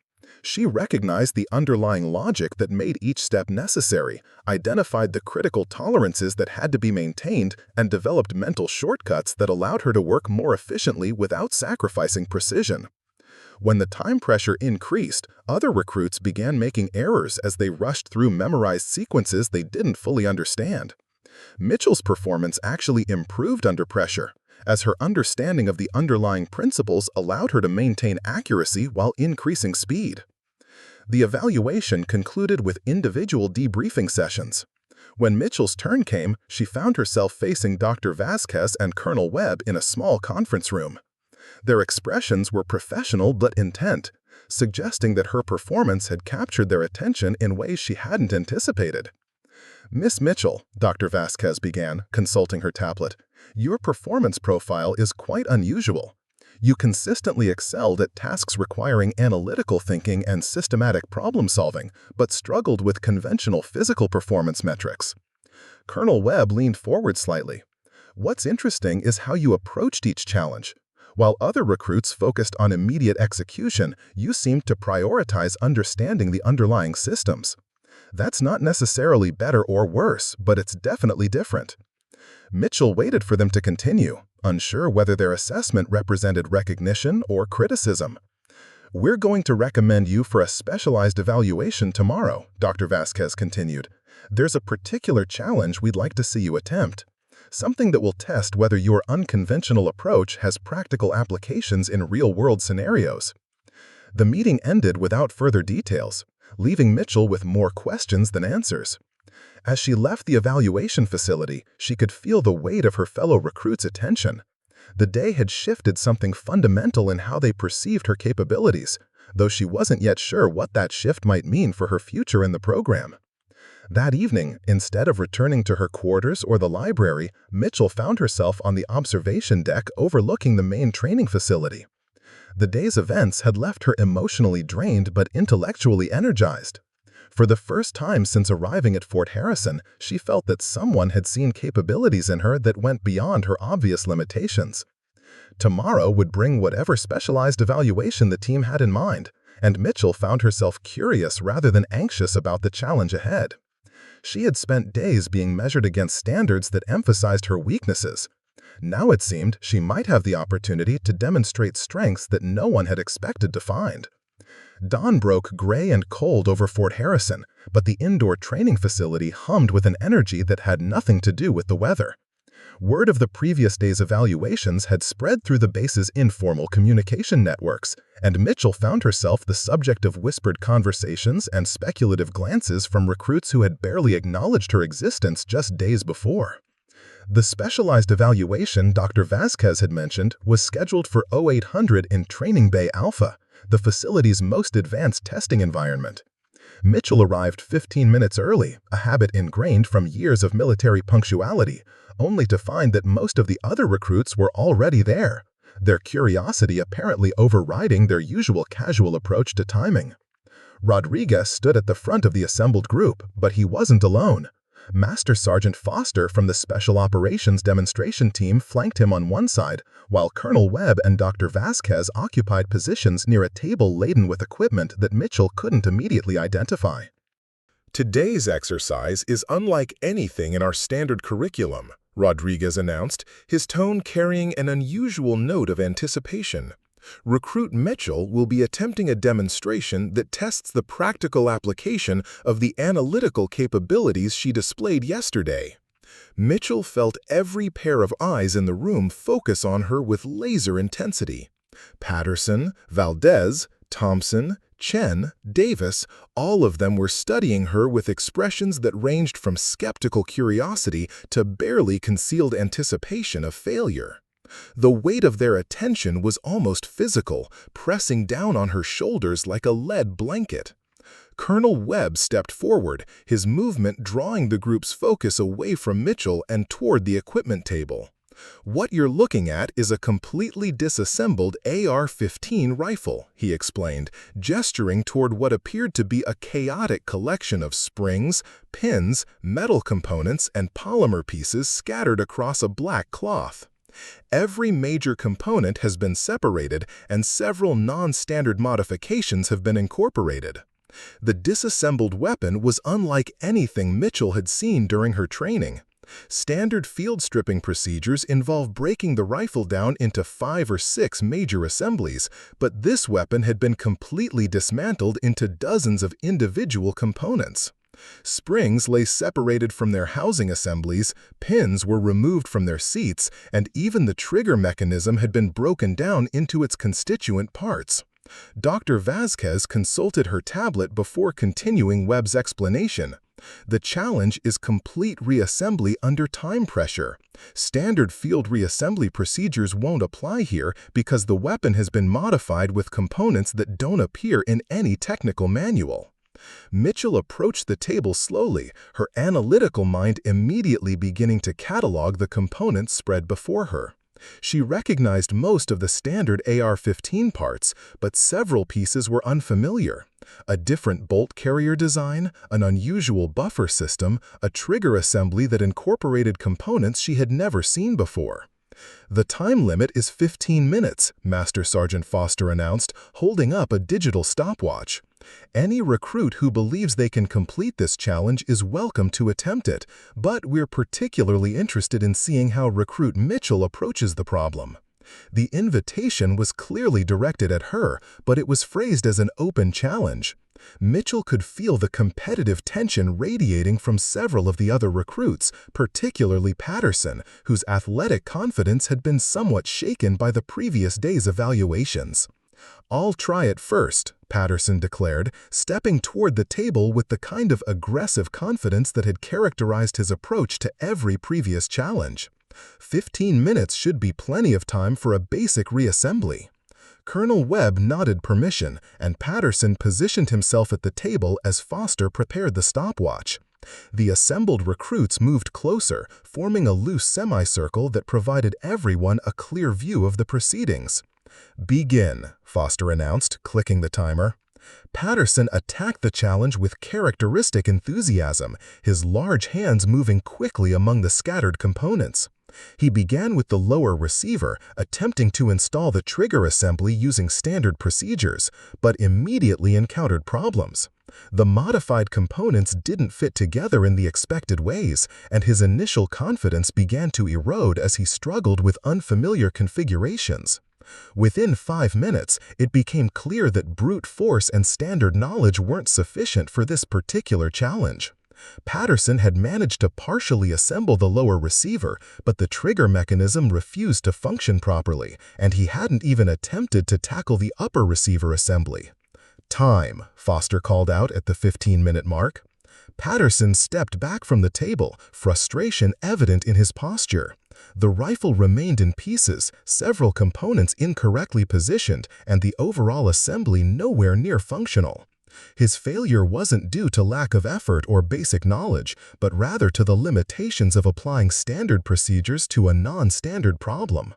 She recognized the underlying logic that made each step necessary, identified the critical tolerances that had to be maintained, and developed mental shortcuts that allowed her to work more efficiently without sacrificing precision. When the time pressure increased, other recruits began making errors as they rushed through memorized sequences they didn't fully understand. Mitchell's performance actually improved under pressure, as her understanding of the underlying principles allowed her to maintain accuracy while increasing speed. The evaluation concluded with individual debriefing sessions. When Mitchell's turn came, she found herself facing Dr. Vasquez and Colonel Webb in a small conference room. Their expressions were professional but intent, suggesting that her performance had captured their attention in ways she hadn't anticipated. "Miss Mitchell," Dr. Vasquez began, consulting her tablet, "your performance profile is quite unusual. You consistently excelled at tasks requiring analytical thinking and systematic problem-solving, but struggled with conventional physical performance metrics." Colonel Webb leaned forward slightly. "What's interesting is how you approached each challenge. While other recruits focused on immediate execution, you seemed to prioritize understanding the underlying systems. That's not necessarily better or worse, but it's definitely different." Mitchell waited for them to continue, unsure whether their assessment represented recognition or criticism. "We're going to recommend you for a specialized evaluation tomorrow," Dr. Vasquez continued. "There's a particular challenge we'd like to see you attempt. Something that will test whether your unconventional approach has practical applications in real-world scenarios." The meeting ended without further details, leaving Mitchell with more questions than answers. As she left the evaluation facility, she could feel the weight of her fellow recruits' attention. The day had shifted something fundamental in how they perceived her capabilities, though she wasn't yet sure what that shift might mean for her future in the program. That evening, instead of returning to her quarters or the library, Mitchell found herself on the observation deck overlooking the main training facility. The day's events had left her emotionally drained but intellectually energized. For the first time since arriving at Fort Harrison, she felt that someone had seen capabilities in her that went beyond her obvious limitations. Tomorrow would bring whatever specialized evaluation the team had in mind, and Mitchell found herself curious rather than anxious about the challenge ahead. She had spent days being measured against standards that emphasized her weaknesses. Now it seemed she might have the opportunity to demonstrate strengths that no one had expected to find. Dawn broke gray and cold over Fort Harrison, but the indoor training facility hummed with an energy that had nothing to do with the weather. Word of the previous day's evaluations had spread through the base's informal communication networks, and Mitchell found herself the subject of whispered conversations and speculative glances from recruits who had barely acknowledged her existence just days before. The specialized evaluation Dr. Vasquez had mentioned was scheduled for 0800 in Training Bay Alpha, the facility's most advanced testing environment. Mitchell arrived 15 minutes early, a habit ingrained from years of military punctuality, only to find that most of the other recruits were already there, their curiosity apparently overriding their usual casual approach to timing. Rodriguez stood at the front of the assembled group, but he wasn't alone. Master Sergeant Foster from the Special Operations Demonstration Team flanked him on one side, while Colonel Webb and Dr. Vasquez occupied positions near a table laden with equipment that Mitchell couldn't immediately identify. Today's exercise is unlike anything in our standard curriculum, Rodriguez announced, his tone carrying an unusual note of anticipation. Recruit Mitchell will be attempting a demonstration that tests the practical application of the analytical capabilities she displayed yesterday. Mitchell felt every pair of eyes in the room focus on her with laser intensity. Patterson, Valdez, Thompson, Chen, Davis, all of them were studying her with expressions that ranged from skeptical curiosity to barely concealed anticipation of failure. The weight of their attention was almost physical, pressing down on her shoulders like a lead blanket. Colonel Webb stepped forward, his movement drawing the group's focus away from Mitchell and toward the equipment table. "What you're looking at is a completely disassembled AR-15 rifle," he explained, gesturing toward what appeared to be a chaotic collection of springs, pins, metal components, and polymer pieces scattered across a black cloth. Every major component has been separated and several non-standard modifications have been incorporated. The disassembled weapon was unlike anything Mitchell had seen during her training. Standard field stripping procedures involve breaking the rifle down into 5 or 6 major assemblies, but this weapon had been completely dismantled into dozens of individual components. Springs lay separated from their housing assemblies, pins were removed from their seats, and even the trigger mechanism had been broken down into its constituent parts. Dr. Vasquez consulted her tablet before continuing Webb's explanation. The challenge is complete reassembly under time pressure. Standard field reassembly procedures won't apply here because the weapon has been modified with components that don't appear in any technical manual. Mitchell approached the table slowly, her analytical mind immediately beginning to catalog the components spread before her. She recognized most of the standard AR-15 parts, but several pieces were unfamiliar. A different bolt carrier design, an unusual buffer system, a trigger assembly that incorporated components she had never seen before. "The time limit is 15 minutes, Master Sergeant Foster announced, holding up a digital stopwatch. Any recruit who believes they can complete this challenge is welcome to attempt it, but we're particularly interested in seeing how Recruit Mitchell approaches the problem." The invitation was clearly directed at her, but it was phrased as an open challenge. Mitchell could feel the competitive tension radiating from several of the other recruits, particularly Patterson, whose athletic confidence had been somewhat shaken by the previous day's evaluations. "I'll try it first," Patterson declared, stepping toward the table with the kind of aggressive confidence that had characterized his approach to every previous challenge. 15 minutes should be plenty of time for a basic reassembly. Colonel Webb nodded permission, and Patterson positioned himself at the table as Foster prepared the stopwatch. The assembled recruits moved closer, forming a loose semicircle that provided everyone a clear view of the proceedings. "Begin," Foster announced, clicking the timer. Patterson attacked the challenge with characteristic enthusiasm, his large hands moving quickly among the scattered components. He began with the lower receiver, attempting to install the trigger assembly using standard procedures, but immediately encountered problems. The modified components didn't fit together in the expected ways, and his initial confidence began to erode as he struggled with unfamiliar configurations. Within 5 minutes, it became clear that brute force and standard knowledge weren't sufficient for this particular challenge. Patterson had managed to partially assemble the lower receiver, but the trigger mechanism refused to function properly, and he hadn't even attempted to tackle the upper receiver assembly. "Time," Foster called out at the 15-minute mark. Patterson stepped back from the table, frustration evident in his posture. The rifle remained in pieces, several components incorrectly positioned, and the overall assembly nowhere near functional. His failure wasn't due to lack of effort or basic knowledge, but rather to the limitations of applying standard procedures to a non-standard problem.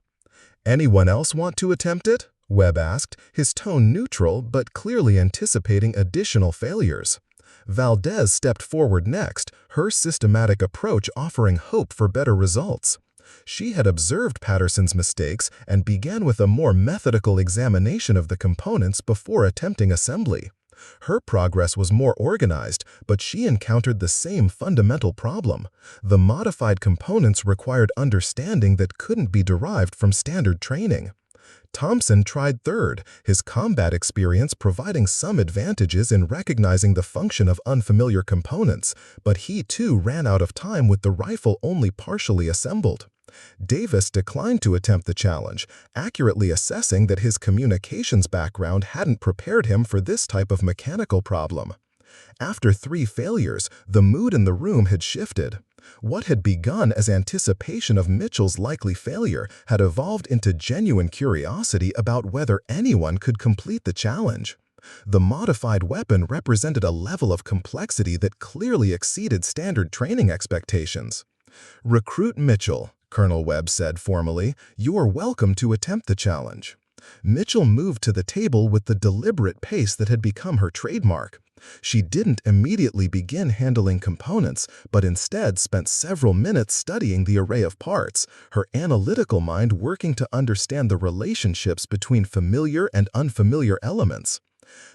"Anyone else want to attempt it?" Webb asked, his tone neutral but clearly anticipating additional failures. Valdez stepped forward next, her systematic approach offering hope for better results. She had observed Patterson's mistakes and began with a more methodical examination of the components before attempting assembly. Her progress was more organized, but she encountered the same fundamental problem. The modified components required understanding that couldn't be derived from standard training. Thompson tried third, his combat experience providing some advantages in recognizing the function of unfamiliar components, but he too ran out of time with the rifle only partially assembled. Davis declined to attempt the challenge, accurately assessing that his communications background hadn't prepared him for this type of mechanical problem. After 3 failures, the mood in the room had shifted. What had begun as anticipation of Mitchell's likely failure had evolved into genuine curiosity about whether anyone could complete the challenge. The modified weapon represented a level of complexity that clearly exceeded standard training expectations. "Recruit Mitchell," Colonel Webb said formally, "you're welcome to attempt the challenge." Mitchell moved to the table with the deliberate pace that had become her trademark. She didn't immediately begin handling components, but instead spent several minutes studying the array of parts, her analytical mind working to understand the relationships between familiar and unfamiliar elements.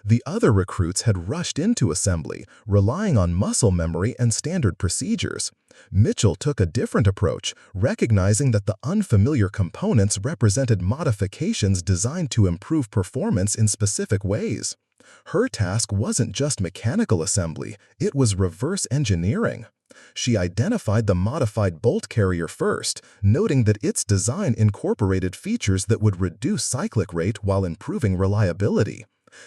The other recruits had rushed into assembly, relying on muscle memory and standard procedures. Mitchell took a different approach, recognizing that the unfamiliar components represented modifications designed to improve performance in specific ways. Her task wasn't just mechanical assembly, it was reverse engineering. She identified the modified bolt carrier first, noting that its design incorporated features that would reduce cyclic rate while improving reliability.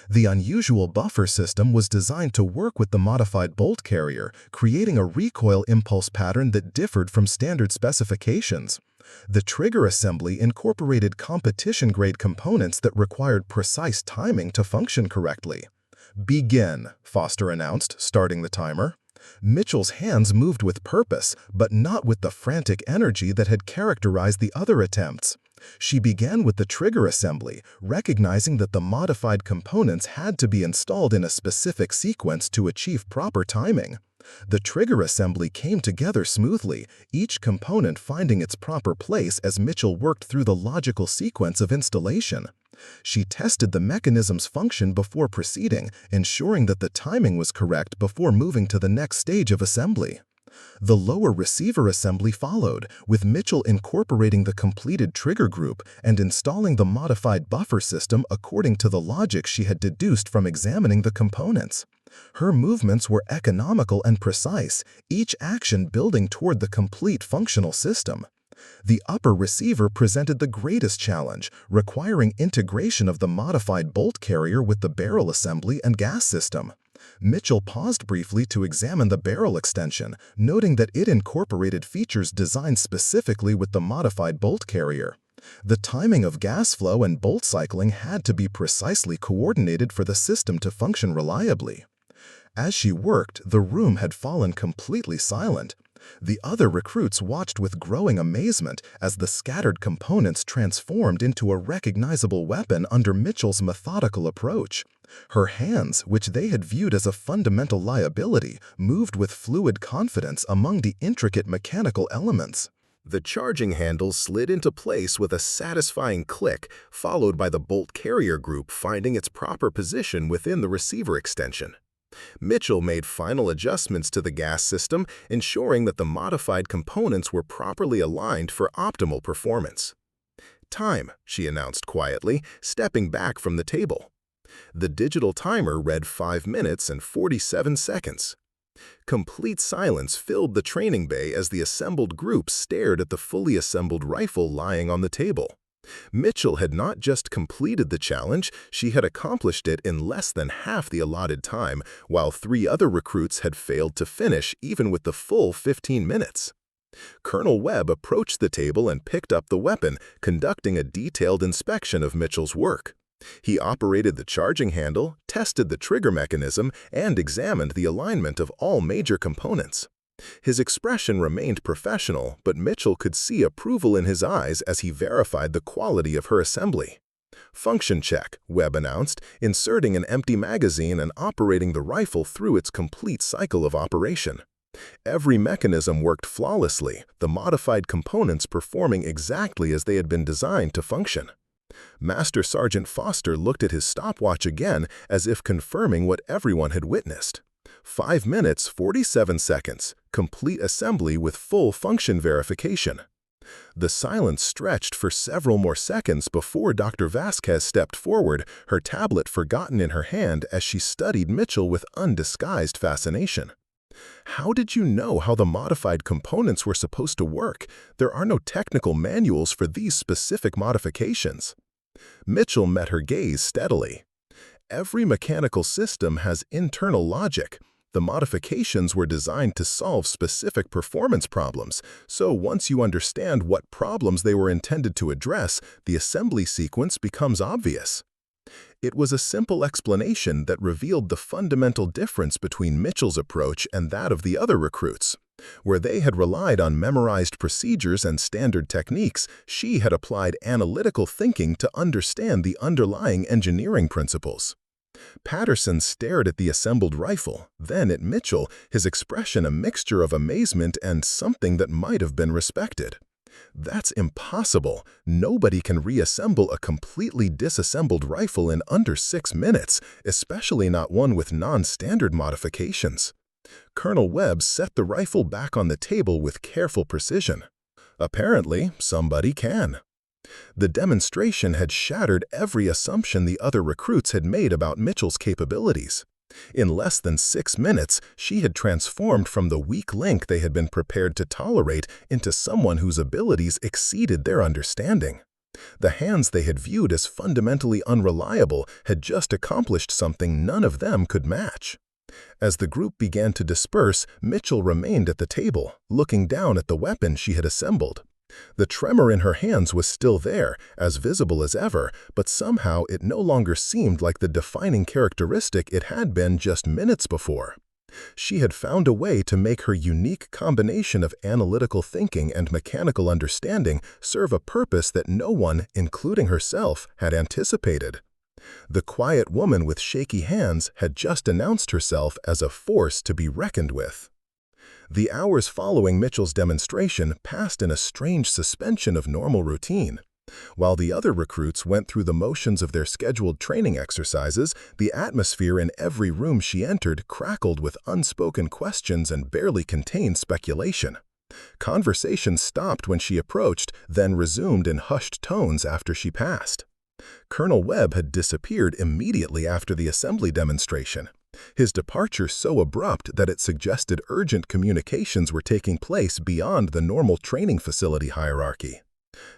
The unusual buffer system was designed to work with the modified bolt carrier, creating a recoil impulse pattern that differed from standard specifications. The trigger assembly incorporated competition-grade components that required precise timing to function correctly. "Begin," Foster announced, starting the timer. Mitchell's hands moved with purpose, but not with the frantic energy that had characterized the other attempts. She began with the trigger assembly, recognizing that the modified components had to be installed in a specific sequence to achieve proper timing. The trigger assembly came together smoothly, each component finding its proper place as Mitchell worked through the logical sequence of installation. She tested the mechanism's function before proceeding, ensuring that the timing was correct before moving to the next stage of assembly. The lower receiver assembly followed, with Mitchell incorporating the completed trigger group and installing the modified buffer system according to the logic she had deduced from examining the components. Her movements were economical and precise, each action building toward the complete functional system. The upper receiver presented the greatest challenge, requiring integration of the modified bolt carrier with the barrel assembly and gas system. Mitchell paused briefly to examine the barrel extension, noting that it incorporated features designed specifically with the modified bolt carrier. The timing of gas flow and bolt cycling had to be precisely coordinated for the system to function reliably. As she worked, the room had fallen completely silent. The other recruits watched with growing amazement as the scattered components transformed into a recognizable weapon under Mitchell's methodical approach. Her hands, which they had viewed as a fundamental liability, moved with fluid confidence among the intricate mechanical elements. The charging handle slid into place with a satisfying click, followed by the bolt carrier group finding its proper position within the receiver extension. Mitchell made final adjustments to the gas system, ensuring that the modified components were properly aligned for optimal performance. "Time," she announced quietly, stepping back from the table. The digital timer read 5 minutes and 47 seconds. Complete silence filled the training bay as the assembled group stared at the fully assembled rifle lying on the table. Mitchell had not just completed the challenge, she had accomplished it in less than half the allotted time, while 3 other recruits had failed to finish even with the full 15 minutes. Colonel Webb approached the table and picked up the weapon, conducting a detailed inspection of Mitchell's work. He operated the charging handle, tested the trigger mechanism, and examined the alignment of all major components. His expression remained professional, but Mitchell could see approval in his eyes as he verified the quality of her assembly. "Function check," Webb announced, inserting an empty magazine and operating the rifle through its complete cycle of operation. Every mechanism worked flawlessly, the modified components performing exactly as they had been designed to function. Master Sergeant Foster looked at his stopwatch again as if confirming what everyone had witnessed. 5 minutes, 47 seconds, complete assembly with full function verification. The silence stretched for several more seconds before Dr. Vasquez stepped forward, her tablet forgotten in her hand as she studied Mitchell with undisguised fascination. "How did you know how the modified components were supposed to work? There are no technical manuals for these specific modifications." Mitchell met her gaze steadily. "Every mechanical system has internal logic. The modifications were designed to solve specific performance problems, so once you understand what problems they were intended to address, the assembly sequence becomes obvious." It was a simple explanation that revealed the fundamental difference between Mitchell's approach and that of the other recruits. Where they had relied on memorized procedures and standard techniques, she had applied analytical thinking to understand the underlying engineering principles. Patterson stared at the assembled rifle, then at Mitchell, his expression a mixture of amazement and something that might have been respected. "That's impossible. Nobody can reassemble a completely disassembled rifle in under 6 minutes, especially not one with non-standard modifications." Colonel Webb set the rifle back on the table with careful precision. "Apparently, somebody can." The demonstration had shattered every assumption the other recruits had made about Mitchell's capabilities. In less than 6 minutes, she had transformed from the weak link they had been prepared to tolerate into someone whose abilities exceeded their understanding. The hands they had viewed as fundamentally unreliable had just accomplished something none of them could match. As the group began to disperse, Mitchell remained at the table, looking down at the weapon she had assembled. The tremor in her hands was still there, as visible as ever, but somehow it no longer seemed like the defining characteristic it had been just minutes before. She had found a way to make her unique combination of analytical thinking and mechanical understanding serve a purpose that no one, including herself, had anticipated. The quiet woman with shaky hands had just announced herself as a force to be reckoned with. The hours following Mitchell's demonstration passed in a strange suspension of normal routine. While the other recruits went through the motions of their scheduled training exercises, the atmosphere in every room she entered crackled with unspoken questions and barely contained speculation. Conversation stopped when she approached, then resumed in hushed tones after she passed. Colonel Webb had disappeared immediately after the assembly demonstration. His departure so abrupt that it suggested urgent communications were taking place beyond the normal training facility hierarchy.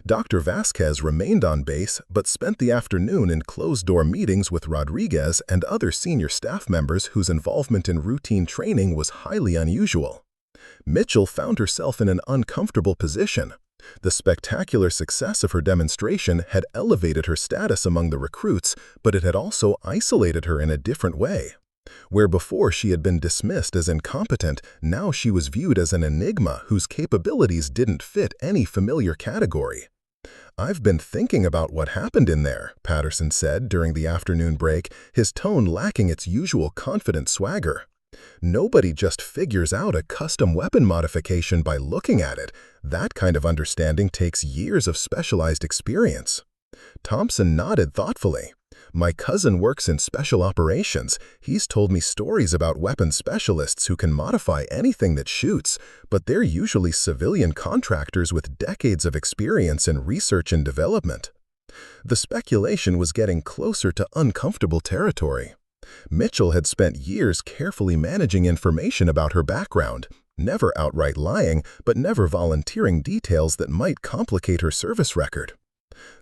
Dr. Vasquez remained on base but spent the afternoon in closed-door meetings with Rodriguez and other senior staff members whose involvement in routine training was highly unusual. Mitchell found herself in an uncomfortable position. The spectacular success of her demonstration had elevated her status among the recruits, but it had also isolated her in a different way. Where before she had been dismissed as incompetent, now she was viewed as an enigma whose capabilities didn't fit any familiar category. "I've been thinking about what happened in there," Patterson said during the afternoon break, his tone lacking its usual confident swagger. "Nobody just figures out a custom weapon modification by looking at it. That kind of understanding takes years of specialized experience." Thompson nodded thoughtfully. "My cousin works in special operations. He's told me stories about weapons specialists who can modify anything that shoots, but they're usually civilian contractors with decades of experience in research and development." The speculation was getting closer to uncomfortable territory. Mitchell had spent years carefully managing information about her background, never outright lying, but never volunteering details that might complicate her service record.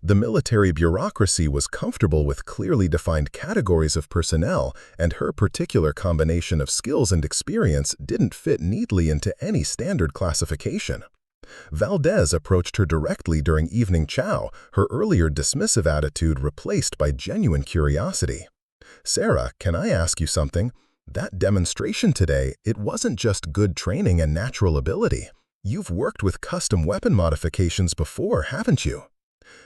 The military bureaucracy was comfortable with clearly defined categories of personnel, and her particular combination of skills and experience didn't fit neatly into any standard classification. Valdez approached her directly during evening chow, her earlier dismissive attitude replaced by genuine curiosity. "Sarah, can I ask you something? That demonstration today, it wasn't just good training and natural ability. You've worked with custom weapon modifications before, haven't you?"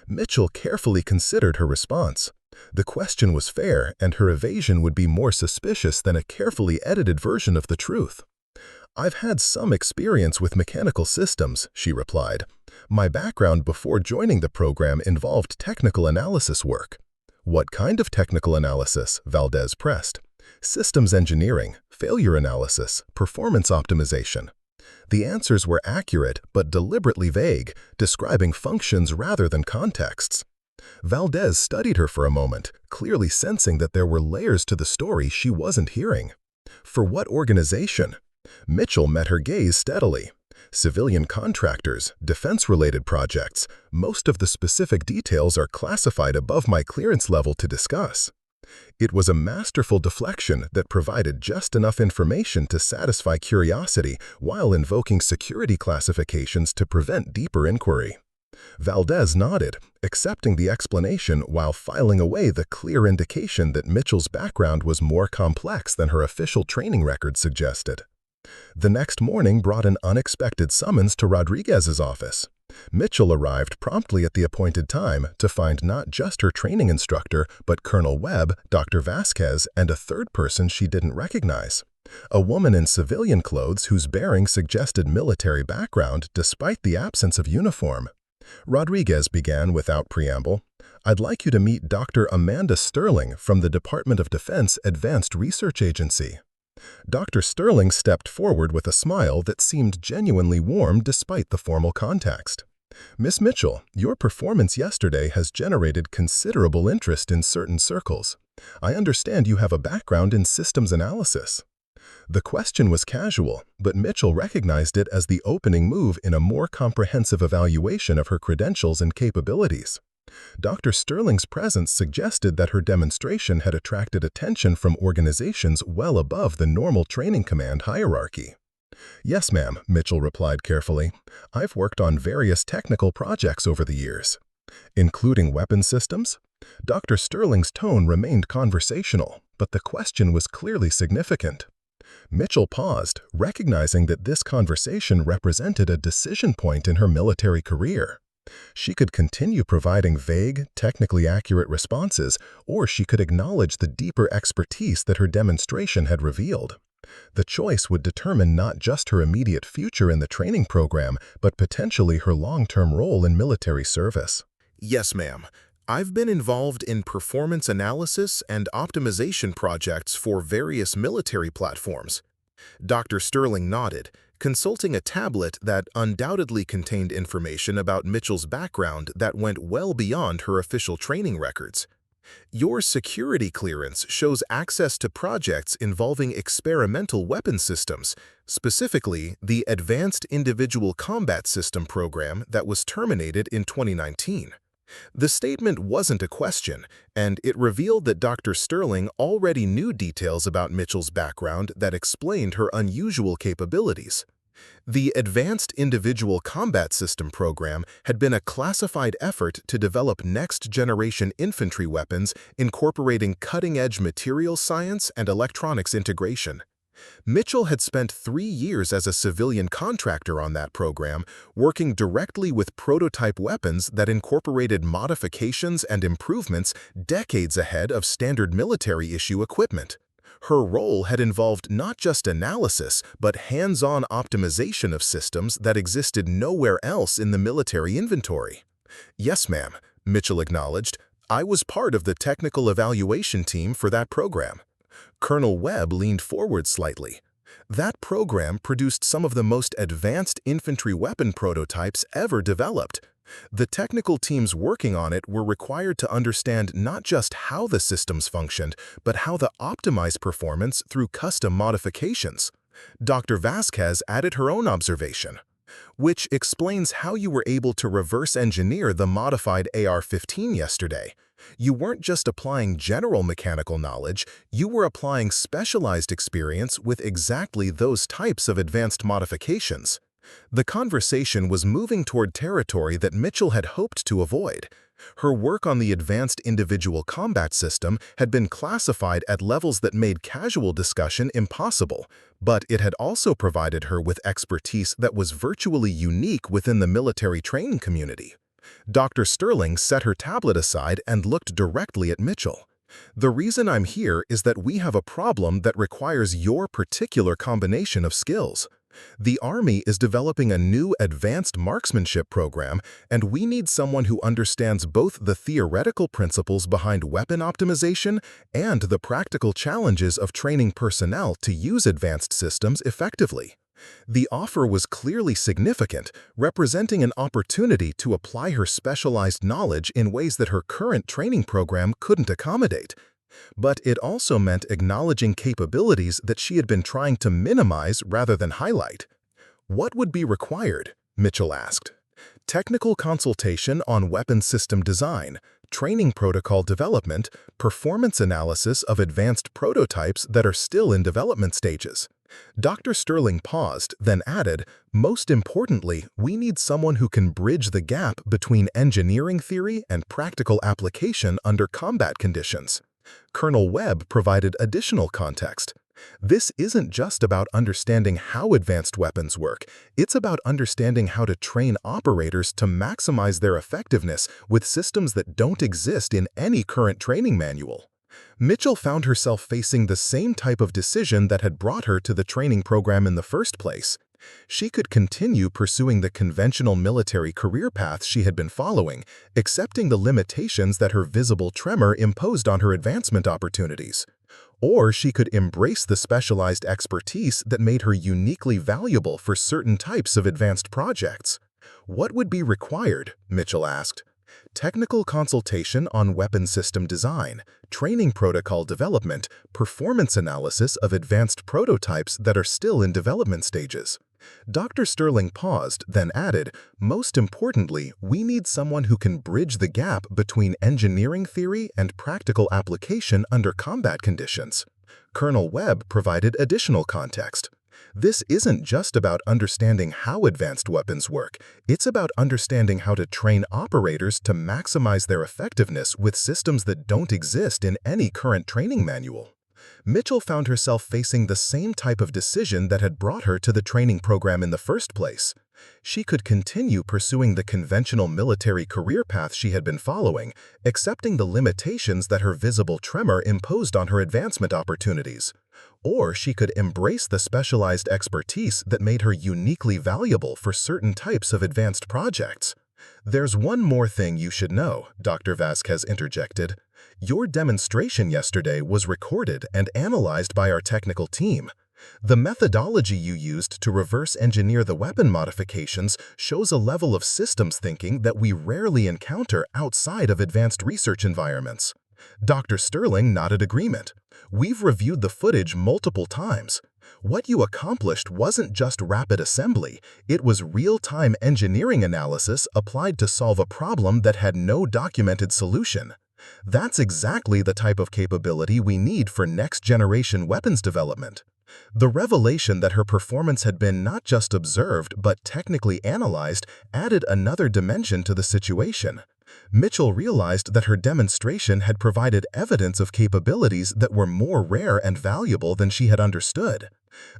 Mitchell carefully considered her response. The question was fair, and her evasion would be more suspicious than a carefully edited version of the truth. "I've had some experience with mechanical systems," she replied. "My background before joining the program involved technical analysis work." "What kind of technical analysis?" Valdez pressed. "Systems engineering, failure analysis, performance optimization." The answers were accurate but deliberately vague, describing functions rather than contexts. Valdez studied her for a moment, clearly sensing that there were layers to the story she wasn't hearing. "For what organization?" Mitchell met her gaze steadily. "Civilian contractors, defense-related projects. Most of the specific details are classified above my clearance level to discuss." It was a masterful deflection that provided just enough information to satisfy curiosity while invoking security classifications to prevent deeper inquiry. Valdez nodded, accepting the explanation while filing away the clear indication that Mitchell's background was more complex than her official training record suggested. The next morning brought an unexpected summons to Rodriguez's office. Mitchell arrived promptly at the appointed time to find not just her training instructor, but Colonel Webb, Dr. Vasquez, and a third person she didn't recognize. A woman in civilian clothes whose bearing suggested military background despite the absence of uniform. Rodriguez began without preamble. "I'd like you to meet Dr. Amanda Sterling from the Department of Defense Advanced Research Agency." Dr. Sterling stepped forward with a smile that seemed genuinely warm despite the formal context. "Miss Mitchell, your performance yesterday has generated considerable interest in certain circles. I understand you have a background in systems analysis." The question was casual, but Mitchell recognized it as the opening move in a more comprehensive evaluation of her credentials and capabilities. Dr. Sterling's presence suggested that her demonstration had attracted attention from organizations well above the normal training command hierarchy. "Yes, ma'am," Mitchell replied carefully. "I've worked on various technical projects over the years." "Including weapon systems?" Dr. Sterling's tone remained conversational, but the question was clearly significant. Mitchell paused, recognizing that this conversation represented a decision point in her military career. She could continue providing vague, technically accurate responses, or she could acknowledge the deeper expertise that her demonstration had revealed. The choice would determine not just her immediate future in the training program, but potentially her long-term role in military service. Yes, ma'am. I've been involved in performance analysis and optimization projects for various military platforms. Dr. Sterling nodded, consulting a tablet that undoubtedly contained information about Mitchell's background that went well beyond her official training records. "Your security clearance shows access to projects involving experimental weapon systems, specifically the Advanced Individual Combat System program that was terminated in 2019. The statement wasn't a question, and it revealed that Dr. Sterling already knew details about Mitchell's background that explained her unusual capabilities. The Advanced Individual Combat System program had been a classified effort to develop next-generation infantry weapons incorporating cutting-edge material science and electronics integration. Mitchell had spent 3 years as a civilian contractor on that program, working directly with prototype weapons that incorporated modifications and improvements decades ahead of standard military-issue equipment. Her role had involved not just analysis, but hands-on optimization of systems that existed nowhere else in the military inventory. "Yes, ma'am," Mitchell acknowledged. "I was part of the technical evaluation team for that program." Colonel Webb leaned forward slightly. "That program produced some of the most advanced infantry weapon prototypes ever developed. The technical teams working on it were required to understand not just how the systems functioned, but how to optimize performance through custom modifications." Dr. Vasquez added her own observation. which explains how you were able to reverse engineer the modified AR-15 yesterday. You weren't just applying general mechanical knowledge, you were applying specialized experience with exactly those types of advanced modifications. The conversation was moving toward territory that Mitchell had hoped to avoid. Her work on the advanced individual combat system had been classified at levels that made casual discussion impossible, but it had also provided her with expertise that was virtually unique within the military training community. Dr. Sterling set her tablet aside and looked directly at Mitchell. "The reason I'm here is that we have a problem that requires your particular combination of skills. The Army is developing a new advanced marksmanship program, and we need someone who understands both the theoretical principles behind weapon optimization and the practical challenges of training personnel to use advanced systems effectively." The offer was clearly significant, representing an opportunity to apply her specialized knowledge in ways that her current training program couldn't accommodate. But it also meant acknowledging capabilities that she had been trying to minimize rather than highlight. "What would be required?" Mitchell asked. "Technical consultation on weapon system design, training protocol development, performance analysis of advanced prototypes that are still in development stages." Dr. Sterling paused, then added, "Most importantly, we need someone who can bridge the gap between engineering theory and practical application under combat conditions." Colonel Webb provided additional context. "This isn't just about understanding how advanced weapons work, it's about understanding how to train operators to maximize their effectiveness with systems that don't exist in any current training manual." Mitchell found herself facing the same type of decision that had brought her to the training program in the first place. She could continue pursuing the conventional military career path she had been following, accepting the limitations that her visible tremor imposed on her advancement opportunities. Or she could embrace the specialized expertise that made her uniquely valuable for certain types of advanced projects. "What would be required?" Mitchell asked. "Technical consultation on weapon system design, training protocol development, performance analysis of advanced prototypes that are still in development stages." Dr. Sterling paused, then added, "Most importantly, we need someone who can bridge the gap between engineering theory and practical application under combat conditions." Colonel Webb provided additional context. "This isn't just about understanding how advanced weapons work, it's about understanding how to train operators to maximize their effectiveness with systems that don't exist in any current training manual." Mitchell found herself facing the same type of decision that had brought her to the training program in the first place. She could continue pursuing the conventional military career path she had been following, accepting the limitations that her visible tremor imposed on her advancement opportunities. Or she could embrace the specialized expertise that made her uniquely valuable for certain types of advanced projects. "There's one more thing you should know," Dr. Vasquez interjected. "Your demonstration yesterday was recorded and analyzed by our technical team. The methodology you used to reverse engineer the weapon modifications shows a level of systems thinking that we rarely encounter outside of advanced research environments." Dr. Sterling nodded agreement. "We've reviewed the footage multiple times. What you accomplished wasn't just rapid assembly, it was real-time engineering analysis applied to solve a problem that had no documented solution. That's exactly the type of capability we need for next-generation weapons development." The revelation that her performance had been not just observed but technically analyzed added another dimension to the situation. Mitchell realized that her demonstration had provided evidence of capabilities that were more rare and valuable than she had understood.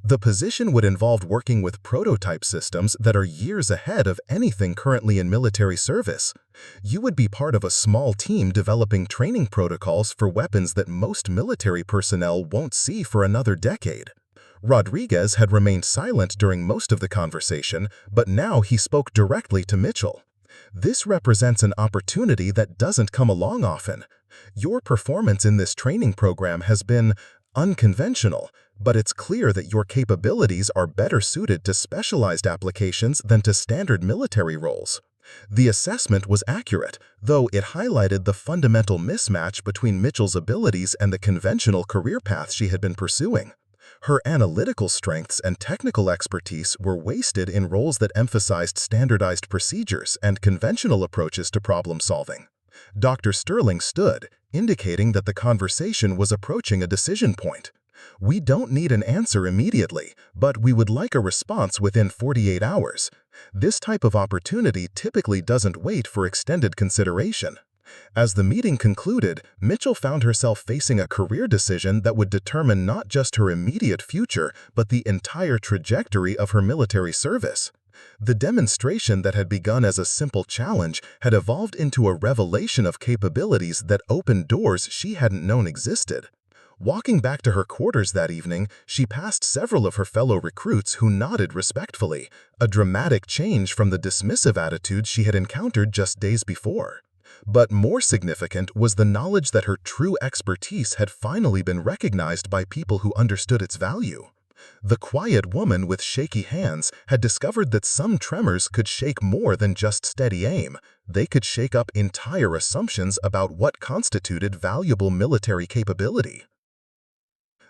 The position would involve working with prototype systems that are years ahead of anything currently in military service. You would be part of a small team developing training protocols for weapons that most military personnel won't see for another decade. Rodriguez had remained silent during most of the conversation, but now he spoke directly to Mitchell. "This represents an opportunity that doesn't come along often. Your performance in this training program has been unconventional, but it's clear that your capabilities are better suited to specialized applications than to standard military roles." The assessment was accurate, though it highlighted the fundamental mismatch between Mitchell's abilities and the conventional career path she had been pursuing. Her analytical strengths and technical expertise were wasted in roles that emphasized standardized procedures and conventional approaches to problem solving. Dr. Sterling stood, indicating that the conversation was approaching a decision point. We don't need an answer immediately, but we would like a response within 48 hours. This type of opportunity typically doesn't wait for extended consideration. As the meeting concluded, Mitchell found herself facing a career decision that would determine not just her immediate future, but the entire trajectory of her military service. The demonstration that had begun as a simple challenge had evolved into a revelation of capabilities that opened doors she hadn't known existed. Walking back to her quarters that evening, she passed several of her fellow recruits who nodded respectfully, a dramatic change from the dismissive attitude she had encountered just days before. But more significant was the knowledge that her true expertise had finally been recognized by people who understood its value. The quiet woman with shaky hands had discovered that some tremors could shake more than just steady aim. They could shake up entire assumptions about what constituted valuable military capability.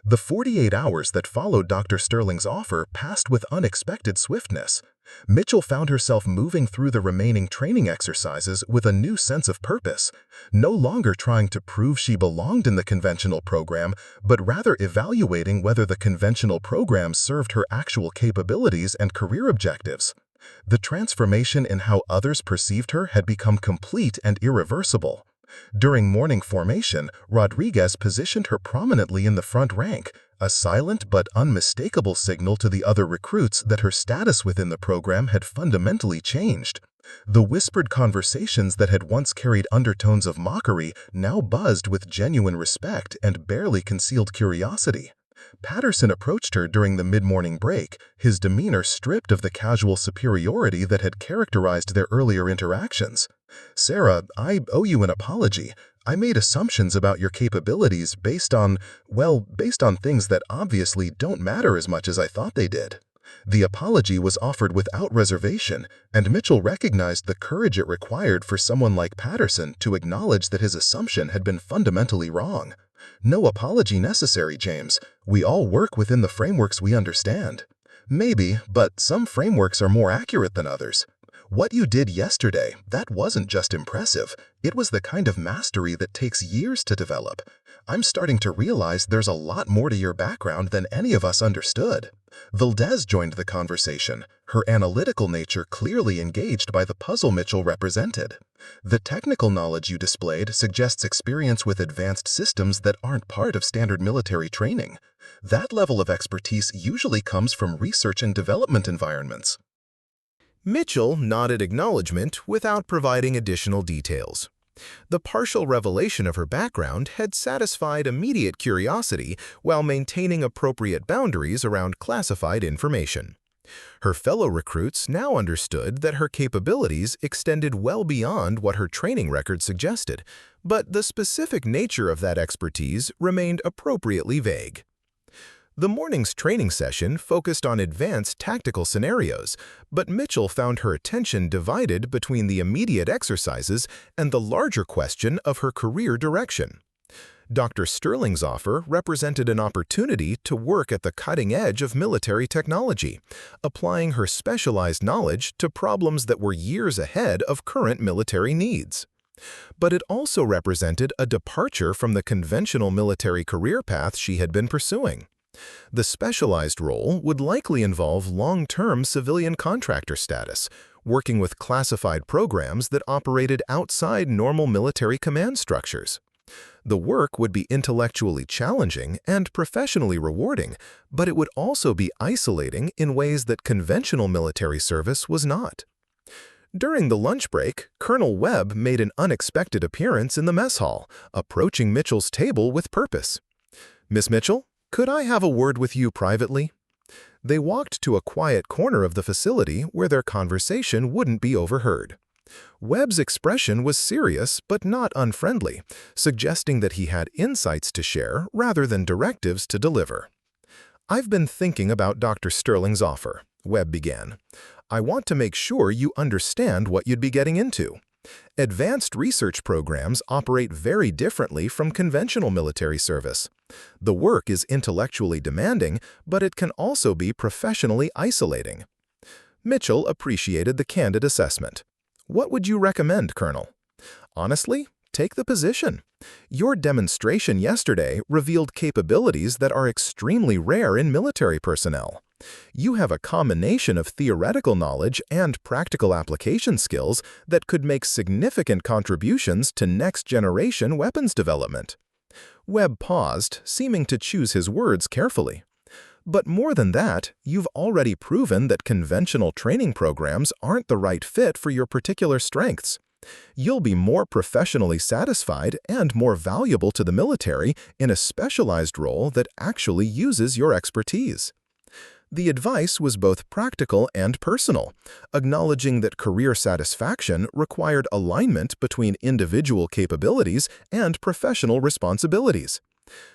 The 48 hours that followed Dr. Sterling's offer passed with unexpected swiftness. Mitchell found herself moving through the remaining training exercises with a new sense of purpose, no longer trying to prove she belonged in the conventional program, but rather evaluating whether the conventional program served her actual capabilities and career objectives. The transformation in how others perceived her had become complete and irreversible. During morning formation, Rodriguez positioned her prominently in the front rank, a silent but unmistakable signal to the other recruits that her status within the program had fundamentally changed. The whispered conversations that had once carried undertones of mockery now buzzed with genuine respect and barely concealed curiosity. Patterson approached her during the mid-morning break, his demeanor stripped of the casual superiority that had characterized their earlier interactions. "Sarah, I owe you an apology. I made assumptions about your capabilities based on things that obviously don't matter as much as I thought they did." The apology was offered without reservation, and Mitchell recognized the courage it required for someone like Patterson to acknowledge that his assumption had been fundamentally wrong. "No apology necessary, James. We all work within the frameworks we understand." "Maybe, but some frameworks are more accurate than others. What you did yesterday, that wasn't just impressive. It was the kind of mastery that takes years to develop. I'm starting to realize there's a lot more to your background than any of us understood." Valdez joined the conversation, her analytical nature clearly engaged by the puzzle Mitchell represented. "The technical knowledge you displayed suggests experience with advanced systems that aren't part of standard military training. That level of expertise usually comes from research and development environments." Mitchell nodded acknowledgement without providing additional details. The partial revelation of her background had satisfied immediate curiosity while maintaining appropriate boundaries around classified information. Her fellow recruits now understood that her capabilities extended well beyond what her training record suggested, but the specific nature of that expertise remained appropriately vague. The morning's training session focused on advanced tactical scenarios, but Mitchell found her attention divided between the immediate exercises and the larger question of her career direction. Dr. Sterling's offer represented an opportunity to work at the cutting edge of military technology, applying her specialized knowledge to problems that were years ahead of current military needs. But it also represented a departure from the conventional military career path she had been pursuing. The specialized role would likely involve long-term civilian contractor status, working with classified programs that operated outside normal military command structures. The work would be intellectually challenging and professionally rewarding, but it would also be isolating in ways that conventional military service was not. During the lunch break, Colonel Webb made an unexpected appearance in the mess hall, approaching Mitchell's table with purpose. "Miss Mitchell, could I have a word with you privately?" They walked to a quiet corner of the facility where their conversation wouldn't be overheard. Webb's expression was serious but not unfriendly, suggesting that he had insights to share rather than directives to deliver. "I've been thinking about Dr. Sterling's offer," Webb began. "I want to make sure you understand what you'd be getting into. Advanced research programs operate very differently from conventional military service. The work is intellectually demanding, but it can also be professionally isolating. Mitchell appreciated the candid assessment. What would you recommend, Colonel? Honestly, take the position. Your demonstration yesterday revealed capabilities that are extremely rare in military personnel. You have a combination of theoretical knowledge and practical application skills that could make significant contributions to next-generation weapons development. Webb paused, seeming to choose his words carefully. But more than that, you've already proven that conventional training programs aren't the right fit for your particular strengths. You'll be more professionally satisfied and more valuable to the military in a specialized role that actually uses your expertise. The advice was both practical and personal, acknowledging that career satisfaction required alignment between individual capabilities and professional responsibilities.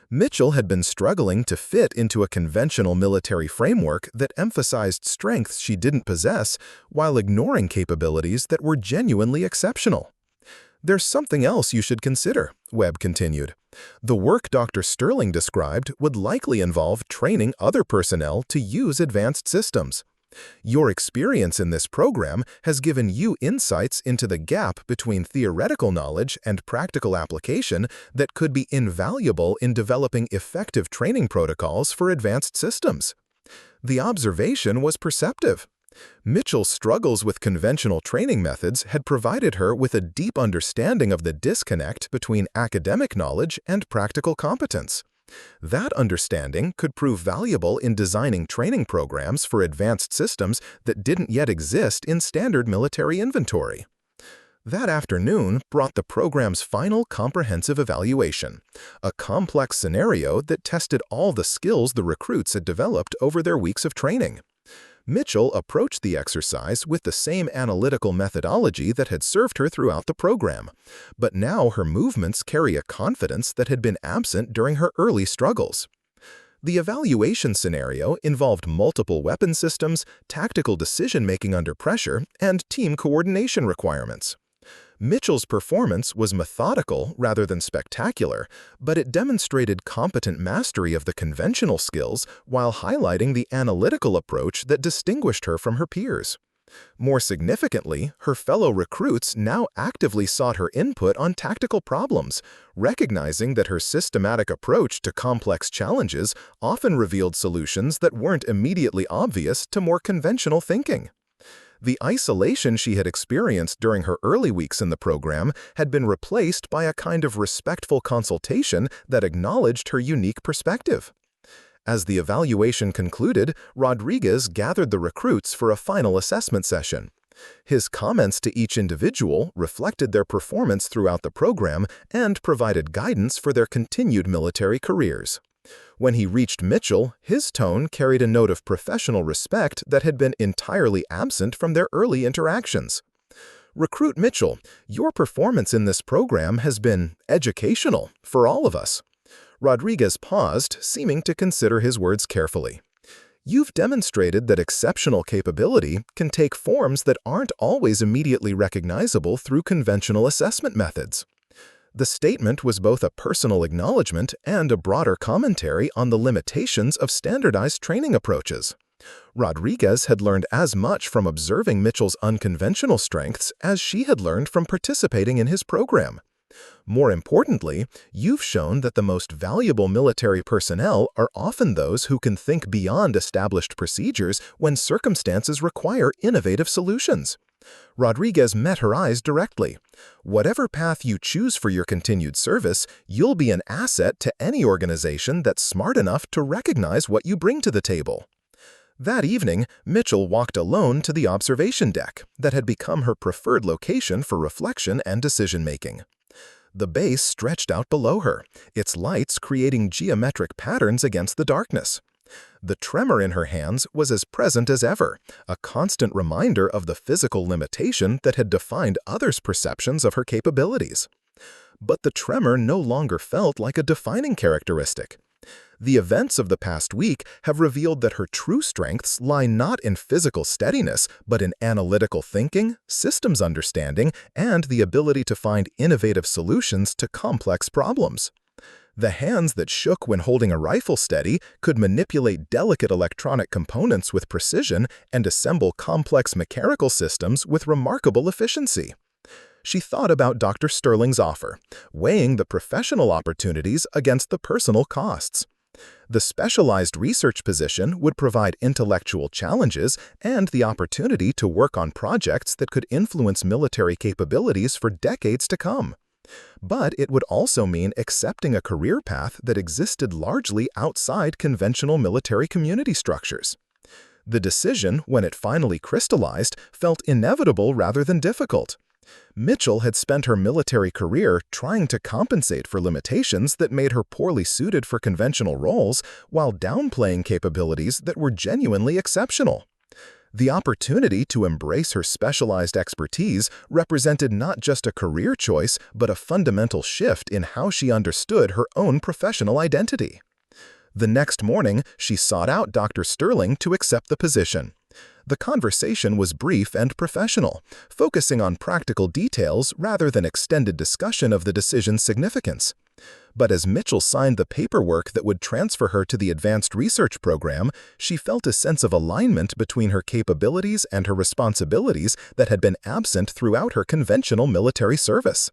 Mitchell had been struggling to fit into a conventional military framework that emphasized strengths she didn't possess while ignoring capabilities that were genuinely exceptional. There's something else you should consider, Webb continued. The work Dr. Sterling described would likely involve training other personnel to use advanced systems. Your experience in this program has given you insights into the gap between theoretical knowledge and practical application that could be invaluable in developing effective training protocols for advanced systems. The observation was perceptive. Mitchell's struggles with conventional training methods had provided her with a deep understanding of the disconnect between academic knowledge and practical competence. That understanding could prove valuable in designing training programs for advanced systems that didn't yet exist in standard military inventory. That afternoon brought the program's final comprehensive evaluation, a complex scenario that tested all the skills the recruits had developed over their weeks of training. Mitchell approached the exercise with the same analytical methodology that had served her throughout the program, but now her movements carry a confidence that had been absent during her early struggles. The evaluation scenario involved multiple weapon systems, tactical decision-making under pressure, and team coordination requirements. Mitchell's performance was methodical rather than spectacular, but it demonstrated competent mastery of the conventional skills while highlighting the analytical approach that distinguished her from her peers. More significantly, her fellow recruits now actively sought her input on tactical problems, recognizing that her systematic approach to complex challenges often revealed solutions that weren't immediately obvious to more conventional thinking. The isolation she had experienced during her early weeks in the program had been replaced by a kind of respectful consultation that acknowledged her unique perspective. As the evaluation concluded, Rodriguez gathered the recruits for a final assessment session. His comments to each individual reflected their performance throughout the program and provided guidance for their continued military careers. When he reached Mitchell, his tone carried a note of professional respect that had been entirely absent from their early interactions. Recruit Mitchell, your performance in this program has been educational for all of us. Rodriguez paused, seeming to consider his words carefully. You've demonstrated that exceptional capability can take forms that aren't always immediately recognizable through conventional assessment methods. The statement was both a personal acknowledgement and a broader commentary on the limitations of standardized training approaches. Rodriguez had learned as much from observing Mitchell's unconventional strengths as she had learned from participating in his program. More importantly, you've shown that the most valuable military personnel are often those who can think beyond established procedures when circumstances require innovative solutions. Rodriguez met her eyes directly. Whatever path you choose for your continued service, you'll be an asset to any organization that's smart enough to recognize what you bring to the table. That evening, Mitchell walked alone to the observation deck that had become her preferred location for reflection and decision-making. The base stretched out below her, its lights creating geometric patterns against the darkness. The tremor in her hands was as present as ever, a constant reminder of the physical limitation that had defined others' perceptions of her capabilities. But the tremor no longer felt like a defining characteristic. The events of the past week have revealed that her true strengths lie not in physical steadiness, but in analytical thinking, systems understanding, and the ability to find innovative solutions to complex problems. The hands that shook when holding a rifle steady could manipulate delicate electronic components with precision and assemble complex mechanical systems with remarkable efficiency. She thought about Dr. Sterling's offer, weighing the professional opportunities against the personal costs. The specialized research position would provide intellectual challenges and the opportunity to work on projects that could influence military capabilities for decades to come. But it would also mean accepting a career path that existed largely outside conventional military community structures. The decision, when it finally crystallized, felt inevitable rather than difficult. Mitchell had spent her military career trying to compensate for limitations that made her poorly suited for conventional roles while downplaying capabilities that were genuinely exceptional. The opportunity to embrace her specialized expertise represented not just a career choice, but a fundamental shift in how she understood her own professional identity. The next morning, she sought out Dr. Sterling to accept the position. The conversation was brief and professional, focusing on practical details rather than extended discussion of the decision's significance. But as Mitchell signed the paperwork that would transfer her to the advanced research program, she felt a sense of alignment between her capabilities and her responsibilities that had been absent throughout her conventional military service.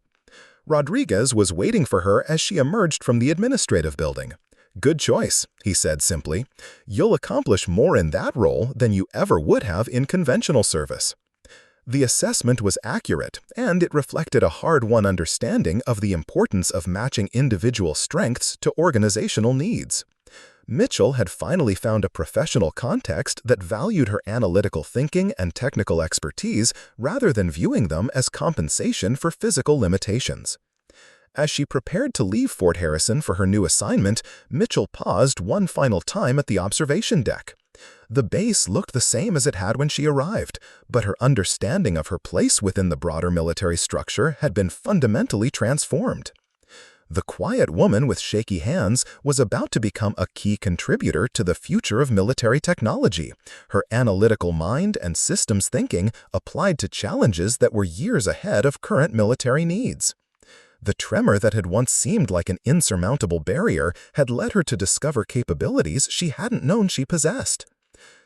Rodriguez was waiting for her as she emerged from the administrative building. "Good choice," he said simply. "You'll accomplish more in that role than you ever would have in conventional service." The assessment was accurate, and it reflected a hard-won understanding of the importance of matching individual strengths to organizational needs. Mitchell had finally found a professional context that valued her analytical thinking and technical expertise rather than viewing them as compensation for physical limitations. As she prepared to leave Fort Harrison for her new assignment, Mitchell paused one final time at the observation deck. The base looked the same as it had when she arrived, but her understanding of her place within the broader military structure had been fundamentally transformed. The quiet woman with shaky hands was about to become a key contributor to the future of military technology, her analytical mind and systems thinking applied to challenges that were years ahead of current military needs. The tremor that had once seemed like an insurmountable barrier had led her to discover capabilities she hadn't known she possessed.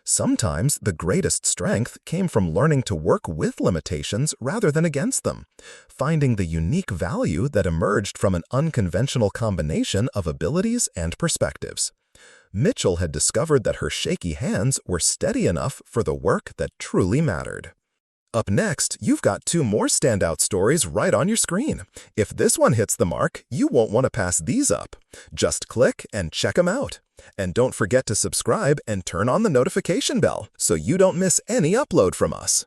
Sometimes the greatest strength came from learning to work with limitations rather than against them, finding the unique value that emerged from an unconventional combination of abilities and perspectives. Mitchell had discovered that her shaky hands were steady enough for the work that truly mattered. Up next, you've got two more standout stories right on your screen. If this one hits the mark, you won't want to pass these up. Just click and check them out. And don't forget to subscribe and turn on the notification bell so you don't miss any upload from us.